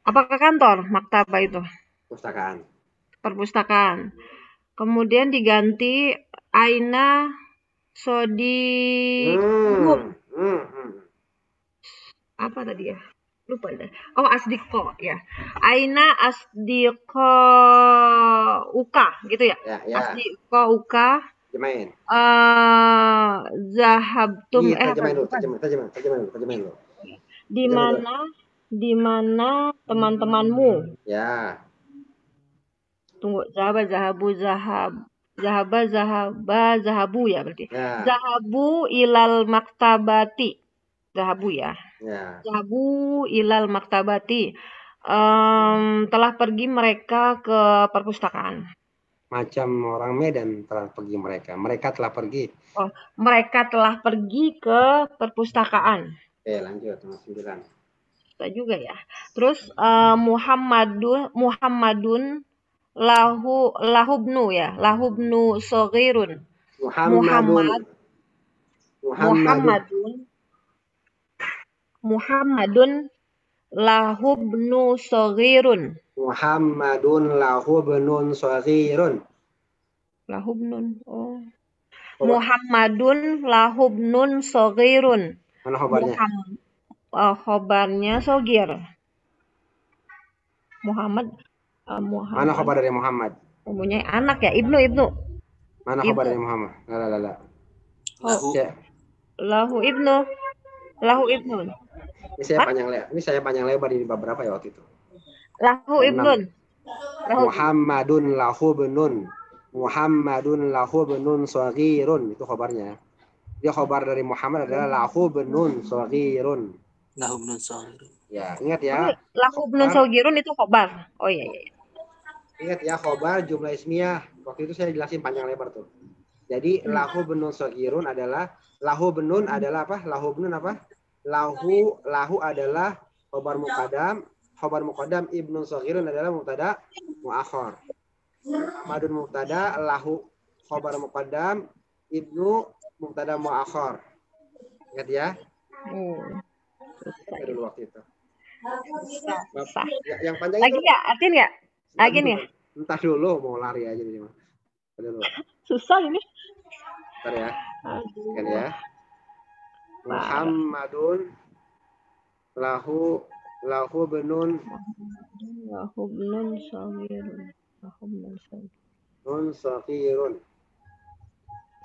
Apakah kantor maktabah itu? Perpustakaan. Kemudian diganti aina sodiqhum. Apa tadi ya? Lupa deh. Oh, asdiqo ya. Aina asdiqo uka gitu ya? Ya. Asdiqo uka. Terjemahin. Zahabtum terjemahin dulu. Di mana teman-temanmu? Ya. Tunggu, zahabu ya berarti. Ya. Zahabu ilal maktabati. Zahabu ya. Ya. Zahabu ilal maktabati. Telah pergi mereka ke perpustakaan. Macam orang Medan telah pergi mereka. Mereka telah pergi. Oh, mereka telah pergi ke perpustakaan. Oke, lanjut. Nomor 9. Bisa juga ya. Terus Muhammadun lahubnu ya. Lahubnu soghirun. Muhammadun lahubnu soghirun. Muhammadun lahubnun soghirun. Lahubnun. Oh. Muhammadun lahubnun soghirun. Mana khobarnya? Khobarnya sogir. Muhammad. Mana khobar dari Muhammad? Mempunyai anak ya, Ibnu. Mana khobar dari Muhammad? La. Lahu ibnu. Ini saya panjang lebar di bab berapa ya waktu itu? Lahu ibnun. Muhammadun lahubnun shaghirun, itu khobarnya. Dia khobar dari Muhammad adalah lahubnun shaghirun. Ya, ingat ya. Lahubnun shaghirun itu khobar. Oh iya. Ingat ya, khobar jumlah ismiyah. Waktu itu saya jelasin panjang lebar tuh. Jadi lahubnun shaghirun adalah apa? Lahu adalah khobar muqaddam. Khobar muqaddam ibnu shaghirun adalah mubtada muakhar. Madun mubtada, lahu khobar muqaddam, ibnu mubtada muakhar. Ingat ya? Dulu waktu itu. Yang panjang lagi nggak? Artiin nggak? Lagi nih. Entah dulu, mau lari aja nih. Susah ini. Bentar ya. Kan ya. Muhammadun lahu benun shaghirun.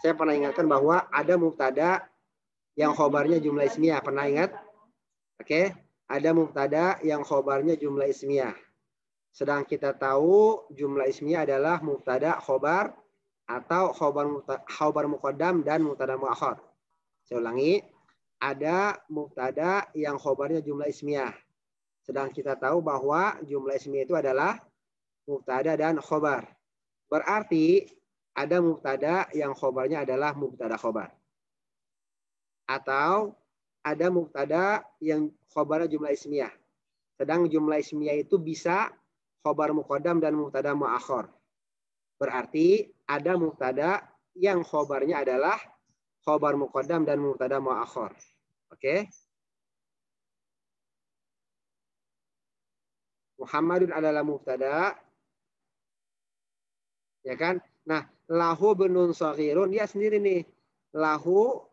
Saya pernah ingatkan bahwa ada mubtada yang khobarnya jumlah ismiyah. Pernah ingat? Oke. Ada mubtada yang khobarnya jumlah ismiyah. Sedang kita tahu jumlah ismiyah adalah mubtada khobar atau khobar muqaddam dan mubtada muakhar. Saya ulangi. Ada mubtada yang khobarnya jumlah ismiyah. Sedang kita tahu bahwa jumlah ismiyah itu adalah mubtada dan khobar. Berarti ada mubtada yang khobarnya adalah mubtada khobar. Atau ada mubtada yang khobarnya jumlah ismiyah. Sedang jumlah ismiyah itu bisa khobar muqaddam dan mubtada muakhar. Berarti ada mubtada yang khobarnya adalah khobar muqaddam dan mubtada muakhar. Oke. Muhammadun adalah mubtada. Ya kan? Nah, lahu benun shaghirun dia sendiri nih. Lahu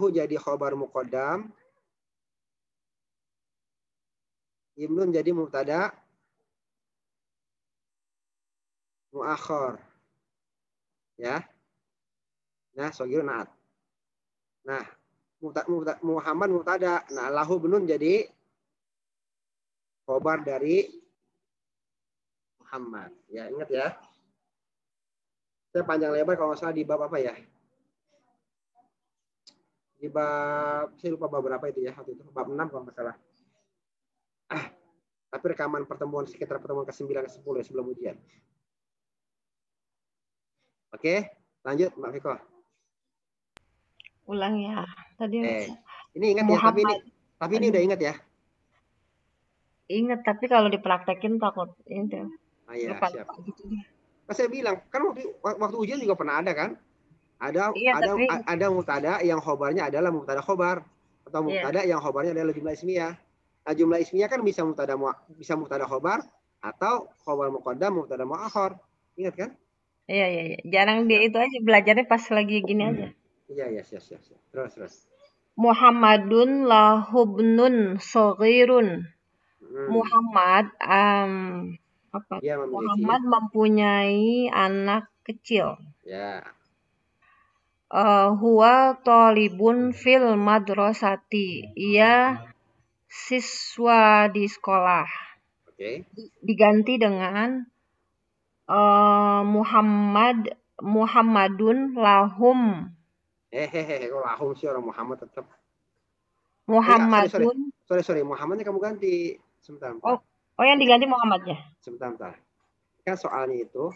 jadi khobar muqaddam. Ibnun jadi mubtada muakhar. Ya. Nah, shaghirun naat. Nah, Muhammad mubtada. Nah, lahu bunun jadi khobar dari Muhammad. Ya, ingat ya. Saya panjang lebar kalau nggak salah di bab apa ya? Di bab, saya lupa bab berapa itu ya waktu itu. Bab 6 kalau nggak salah. Tapi rekaman pertemuan sekitar pertemuan ke-9 ke-10 ya, sebelum ujian. Oke, lanjut Mbak Viko. Ulang ya. Tadi ini ingat Muhammad. Ya, tapi ini udah ingat ya. Ingat, tapi kalau dipraktekin takut itu. Iya, siap. Gitu deh. Kan saya bilang, kan waktu ujian juga pernah ada kan? Ada mubtada yang khobarnya adalah mubtada khobar, atau mubtada yang khobarnya adalah jumlah ismiyah. Nah, jumlah ismiyah kan bisa mubtada khobar atau khobar muqaddam mubtada muakhar. Ingat kan? Iya. Jarang dia itu aja belajarnya pas lagi gini aja. Iya, siap. Terus. Muhammadun lahubnun shaghirun. Muhammad Muhammad mempunyai anak kecil. Ya. Huwa thalibun fil madrasati. Ia siswa di sekolah. Oke. Diganti dengan Muhammadun lahum. Lahum sih orang Muhammad tetap. Muhammadun. Sorry, Muhammadnya kamu ganti. Sebentar. Oh, yang diganti Muhammadnya. Sebentar. Kan soalnya itu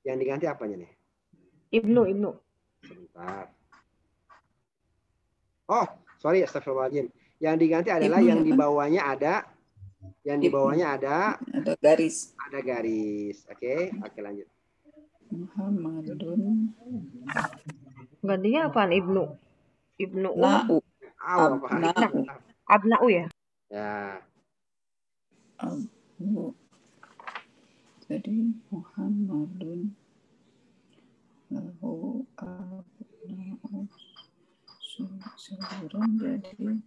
yang diganti apanya nih? Ibnu. Sebentar. Oh, sorry, astagfirullahaladzim. Yang diganti adalah yang di bawahnya ada garis. Ada garis. Oke, lanjut. Muhammadun. Gantinya apaan? Ibnu. Na'u. Abna'u ya? Ya. Abnu. Jadi Muhammadun lahu abna'u sabiran, jadi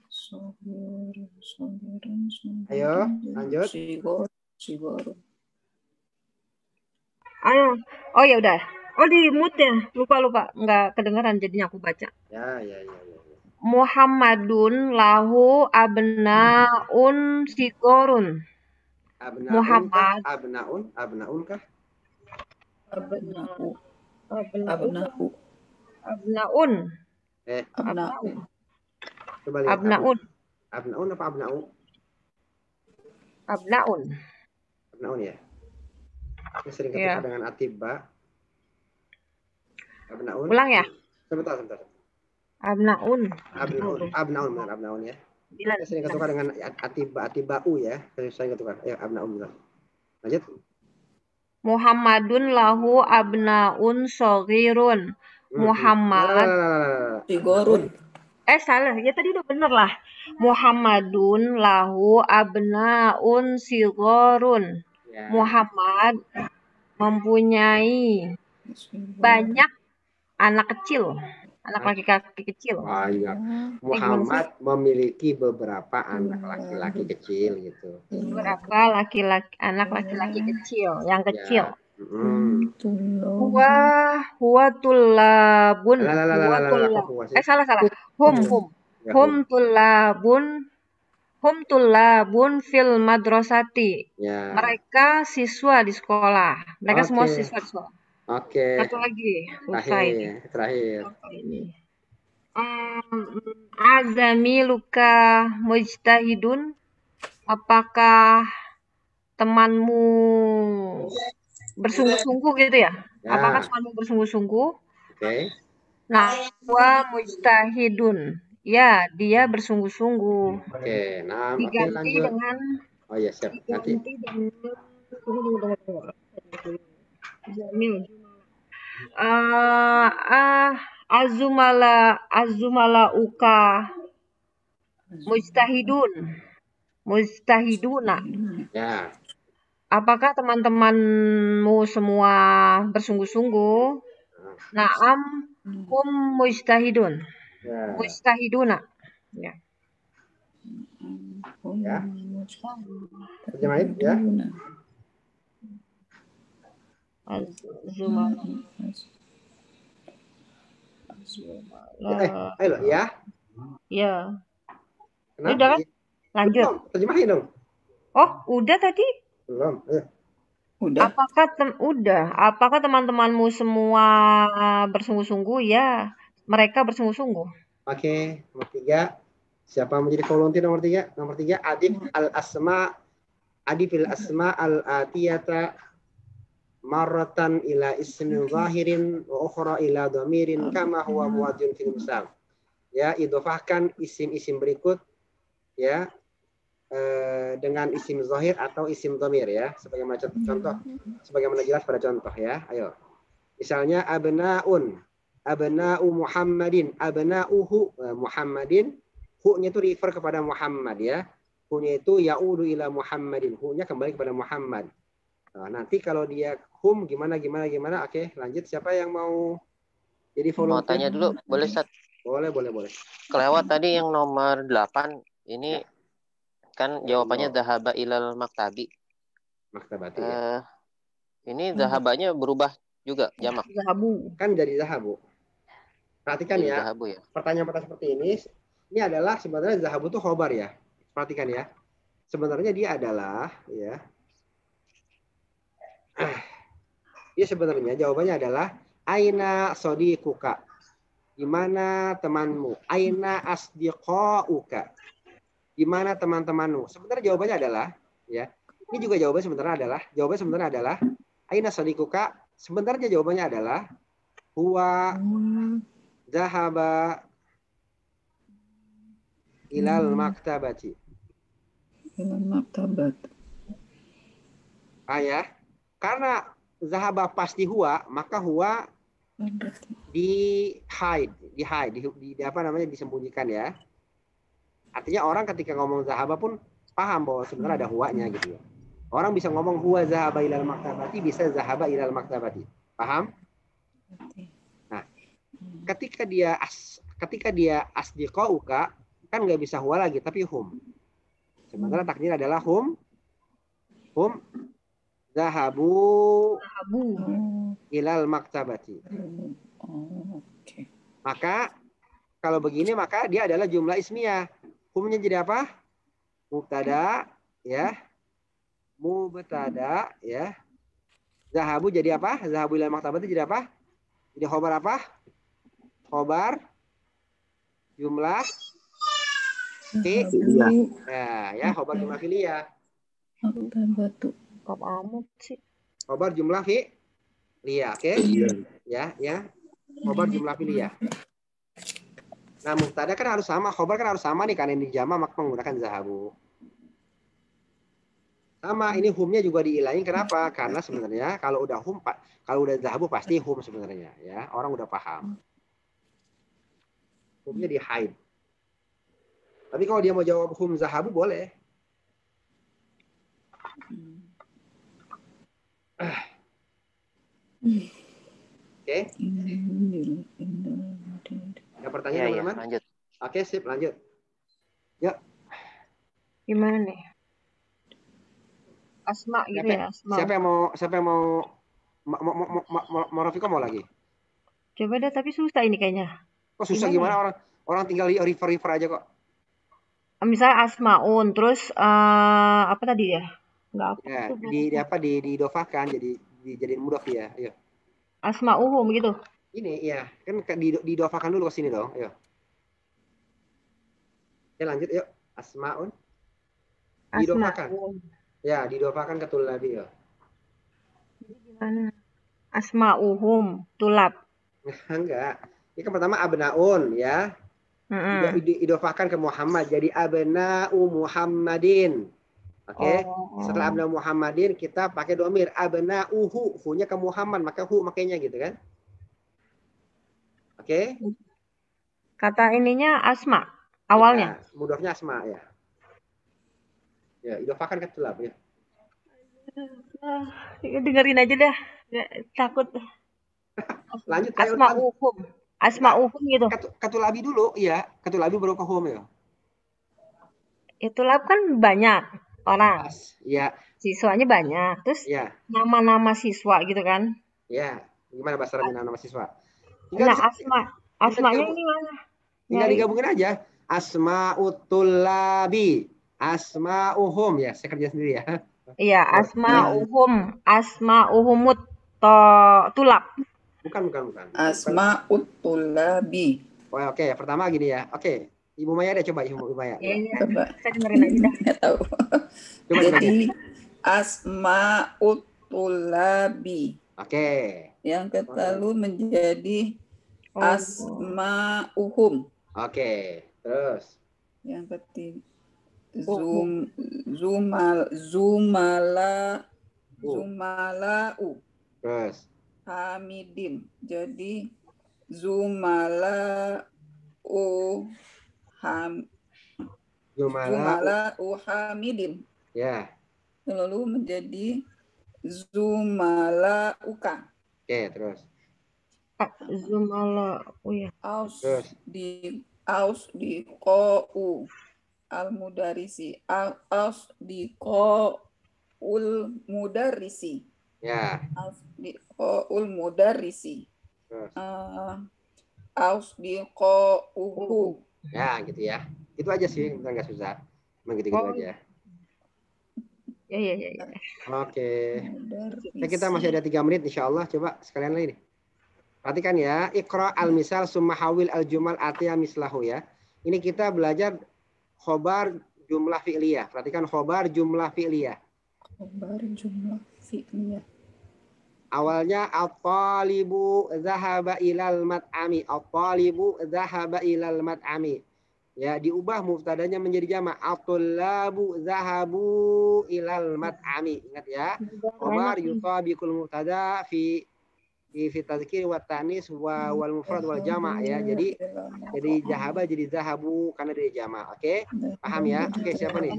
sabiran. Ayo, lanjut. Sigor. Ayo. Oh ya udah. Oh di mute ya. Lupa. Nggak kedengeran jadinya aku baca. Ya. Muhammadun lahu abnaun sigorun. Muhammad. Abnaun kah? Abnaun. Abnaun. Abnaun apa abnau? Abnaun ya. Saya sering ketukar dengan atibba. Abnaun. Ulang ya. Sebentar. Abnaun ya. Saya sering ketukar dengan atibba'u ya. Saya sering ketukar. Abnaun benar. Lanjut. Muhammadun lahu abnaun shaghirun. Muhammad sigorun. Salah. Ya tadi udah bener lah. Muhammadun lahu abnaun sigorun. Ya. Muhammad mempunyai banyak anak kecil. Anak laki-laki kecil. Banyak. Muhammad memiliki beberapa anak laki-laki kecil gitu. Beberapa anak laki-laki kecil, yang kecil. Huwa tullabun. Salah. Hum tullabun fil madrasati. Ya. Mereka siswa di sekolah. Mereka semua siswa di sekolah. Oke. Satu lagi. Terakhir. Azamiluka mujtahidun. Apakah temanmu bersungguh-sungguh gitu ya? Apakah temanmu bersungguh-sungguh? Oke. Nah, wa mujtahidun. Ya, dia bersungguh-sungguh. Oke. Nah, diganti dengan siap. Nanti. Azumala uka mujtahiduna. Ya. Apakah teman-temanmu semua bersungguh-sungguh? Naam hum mujtahidun. Ya. Mujtahiduna. Ya. Terjemahin ya. Ayo ya. Ya. Kenapa? Udah kan? Lanjut. Terjemahin dong. Oh, udah tadi? Belum. Udah. Apakah teman-temanmu semua bersungguh-sungguh? Ya, mereka bersungguh-sungguh. Oke, nomor 3. Siapa menjadi volunteer nomor 3? Nomor 3, adifil asma al-atiyata marratan ila ismin zahirin wa ukhra ila dhamirin kama huwa muwadjun fil misal. Ya, idhofahkan isim-isim berikut ya dengan isim zahir atau isim dhamir ya, sebagaimana contoh sebagaimana jelas pada contoh ya. Ayo. Misalnya abna'u Muhammadin, abna'uhu Muhammadin, hu-nya itu refer kepada Muhammad ya. Hu-nya itu ya'udu ila Muhammadin, hu-nya kembali kepada Muhammad. Nah, nanti kalau dia hum gimana. Oke, lanjut. Siapa yang mau jadi volunteer? Mau tanya dulu, boleh Ustaz? Boleh. Kelewat tadi yang nomor 8 ini kan jawabannya dhahaba ilal maktabi. Maktabati ya. Ini dhahabanya berubah juga jamak. Zahabu. Kan jadi zahabu. Perhatikan jadi ya. Zahabu ya. Pertanyaan seperti ini adalah sebenarnya zahabu itu khobar ya. Perhatikan ya. Sebenarnya dia adalah ya. Dia sebenarnya jawabannya adalah aina sodiquka. Di mana temanmu? Aina asdiqauka. Di mana teman-temanmu? Sebenarnya jawabannya adalah ya. Ini juga jawabannya sebenarnya adalah aina sodiquka. Sebenarnya jawabannya adalah huwa zahaba ilal maktabati. Ilal maktabat. Ya. Karena zahaba pasti huwa, maka huwa di apa namanya, disembunyikan ya. Artinya orang ketika ngomong zahaba pun paham bahwa sebenarnya ada huwanya gitu ya. Orang bisa ngomong huwa zahaba ilal maktabati, bisa zahaba ilal maktabati. Paham? Nah, ketika dia asdiqauka kan nggak bisa huwa lagi tapi hum. Sementara takdir adalah hum zahabu ilal maktabati. Maka kalau begini maka dia adalah jumlah ismiyah. Humnya jadi apa? Mubtada ya. Mubtada ya. Zahabu jadi apa? Zahabu ilal maktabati jadi apa? Jadi khobar apa? Khobar jumlah fi'liyah. Ya, khobar jumlah fi'liyah. Maktabatu. Amat sih. Khobar jumlah fi'liyah, oke? Ya. Khobar jumlah fi'liyah. Nah, mubtada kan harus sama, khobar kan harus sama nih, karena ini jamak maka menggunakan zahabu. Sama, ini humnya juga diilangin. Kenapa? Karena sebenarnya kalau udah zahabu pasti hum sebenarnya ya. Orang udah paham. Humnya di hide. Tapi kalau dia mau jawab hum zahabu boleh. Oke. Ada pertanyaan teman-teman? Lanjut. Oke, sip, lanjut. Yuk. Gimana nih? Asma gitu ya, asma. Siapa yang mau Rafika mau lagi? Coba deh, tapi susah ini kayaknya. Kok susah gimana? Orang tinggal refer aja kok. Misalnya asmaun, terus apa tadi ya? Enggak apa? Diidofahkan dijadiin mudhof ya. Ayo. Asma'uhum gitu. Ini ya, kan diidofahkan dulu ke sini dong. Ayo. Ya lanjut yuk. Asmaun. Diidofahkan. Ya, diidofahkan ke tulabi ya. Jadi gimana? Asma'uhum tulab. Enggak. Ini kan pertama abnaun ya. Idofahkan ke Muhammad jadi abna'u Muhammadin. Oke. Setelah abna'u Muhammadin kita pakai dhamir abna'uhu, hu-nya ke Muhammad, maka hu makainya gitu kan. Oke. Kata ininya asma awalnya. Ya, mudhofnya asma ya. Ya, idofahkan ke tulab ya. Dengerin aja dah. Takut. Lanjut Asma'uhum gitu. Ketulabi dulu, iya. Ketulabi baru ke hum ya. Tulab kan banyak orang. Iya. Siswanya banyak. Terus nama-nama siswa gitu kan. Iya. Gimana bahasa Arabnya nama siswa? Nah, asma. Asmanya ini mana? Tinggal digabungin aja. Asma'utullabi. Asma'uhum ya. Saya kerja sendiri ya. Iya, asma'uhumut tulab. Bukan. Asma'utullabi. Oke, pertama gini ya. Oke. Ibu Maya deh coba Ibu Maya. Iya. Saya dengerin aja dah. Nggak tahu. Coba Jadi asma'utullabi. Oke. Yang lalu menjadi asma'uhum. Oke. Terus. Yang ketiga zumala'u. Terus. Hamidin. Jadi zumala'u hamidin. Ya. Lalu menjadi zumala'uka. Oke, terus. Zumala'u ya. Aus di qa'u al-mudarisi. Aus di qa'ul mudarisi. Ya. Aus di qa'ul mudarisi. Aus di qa'uhu. Ya, gitu ya. Itu aja sih, nggak susah. Emang gitu-gitu aja. Ya. Oke. Nah, kita masih ada 3 menit insya Allah. Coba sekalian lagi nih. Perhatikan ya. Iqra al-misal summa hawil al-jumal atiyah mislahu ya. Ini kita belajar khobar jumlah fi'liyah. Perhatikan khobar jumlah fi'liyah. Khobar jumlah fi'liyah. Awalnya at-talibu dhahaba ilal mat'ami. At-talibu dhahaba ilal mat'ami. Ya, diubah muftadanya menjadi jamak. At-tullabu dhahabu ilal mat'ami. Ingat ya. Khobar yutabiqul mubtada fi tadzkir wa ta'nis wal mufrad wal jama' ya. Jadi dhahaba jadi dhahabu karena dari jamak. Oke? Paham ya? Oke, siapa nih?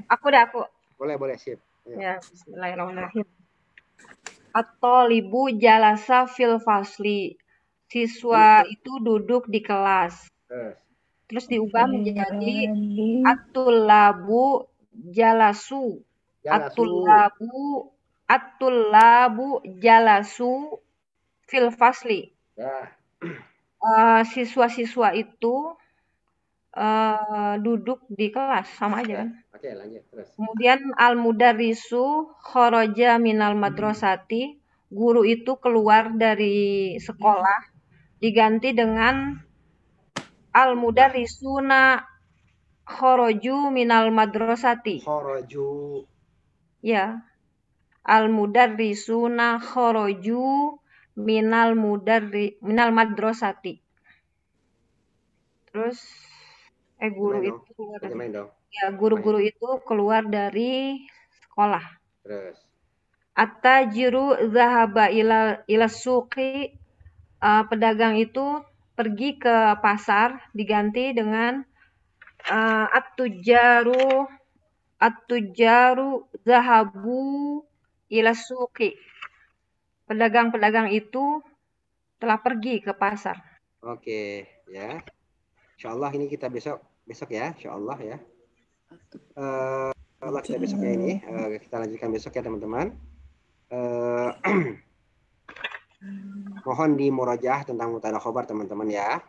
Aku. Boleh, sip. Ya, bismillahirrahmanirrahim. At-talibu jalasa fil fasli. Siswa itu duduk di kelas. Terus diubah menjadi at-tullabu jalasu. At-tullabu jalasu fil fasli. Ya. Siswa-siswa itu duduk di kelas, sama aja kan? Oke, lanjut terus. Kemudian al-mudarrisu kharaja minal madrasati, guru itu keluar dari sekolah, diganti dengan al-mudarrisuna kharaju minal madrasati. Kharaju. Ya. Al-mudarrisuna kharaju minal madrasati. Terus guru itu keluar dari, guru-guru itu keluar dari sekolah. Terus. At-tajiru zahaba ila suqi, pedagang itu pergi ke pasar, diganti dengan at-tujaru zahabu ila suqi. Pedagang-pedagang itu telah pergi ke pasar. Oke, ya. Insyaallah ini kita besok ya, insyaallah ya. Allah kita besok ya ini. Kita lanjutkan besok ya teman-teman. Mohon di murojaah tentang mubtada khobar teman-teman ya.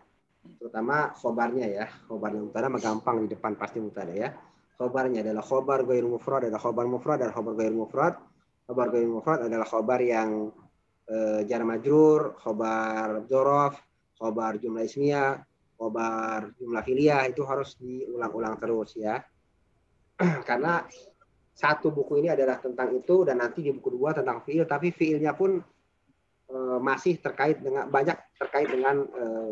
Terutama khobarnya ya. Khobar yang mubtada mah gampang, di depan pasti mubtada ya. Khobarnya adalah khobar ghair mufrad, ada khobar mufrad, ada khobar ghair mufrad. Khobar ghair mufrad adalah khobar yang jar majrur, khobar dzaraf, khobar jumlah ismiyah, khobar jumlah fi'liyah, itu harus diulang-ulang terus ya. Karena satu buku ini adalah tentang itu, dan nanti di buku 2 tentang fi'il, tapi fi'ilnya pun masih banyak terkait dengan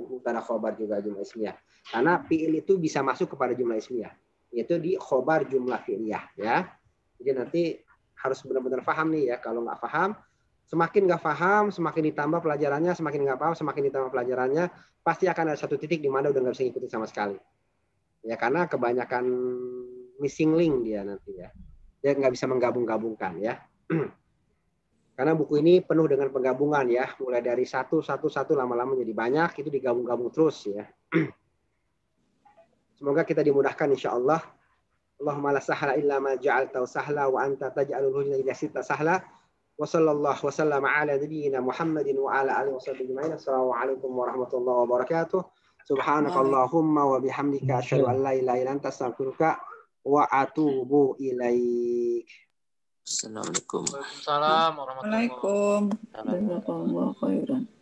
mubtada khobar juga jumlah ismiyah. Karena fi'il itu bisa masuk kepada jumlah ismiyah, yaitu di khobar jumlah fi'liyah ya. Jadi nanti harus benar-benar paham nih ya. Kalau nggak paham, semakin nggak paham, semakin ditambah pelajarannya, semakin nggak paham, semakin ditambah pelajarannya, pasti akan ada satu titik di mana udah nggak bisa ngikutin sama sekali. Ya, karena kebanyakan missing link dia nanti ya. Dia nggak bisa menggabung-gabungkan ya. Karena buku ini penuh dengan penggabungan ya. Mulai dari satu lama-lama menjadi banyak, itu digabung-gabung terus ya. Semoga kita dimudahkan insya Allah. Allahumma la sahla illa ma ja'altahu sahla wa anta taj'alul huzna idza syi'ta sahla. Wa sallallahu wa sallam ala nabiyyina Muhammadin wa ala alihi wa sahbihi ajma'in. Assalamualaikum warahmatullahi wabarakatuh. Subhanakallahumma wa bihamdika asyhadu an la ilaha illa anta astaghfiruka wa atubu ilaik. Assalamualaikum. Waalaikumsalam warahmatullahi wabarakatuh. Waalaikumsalam.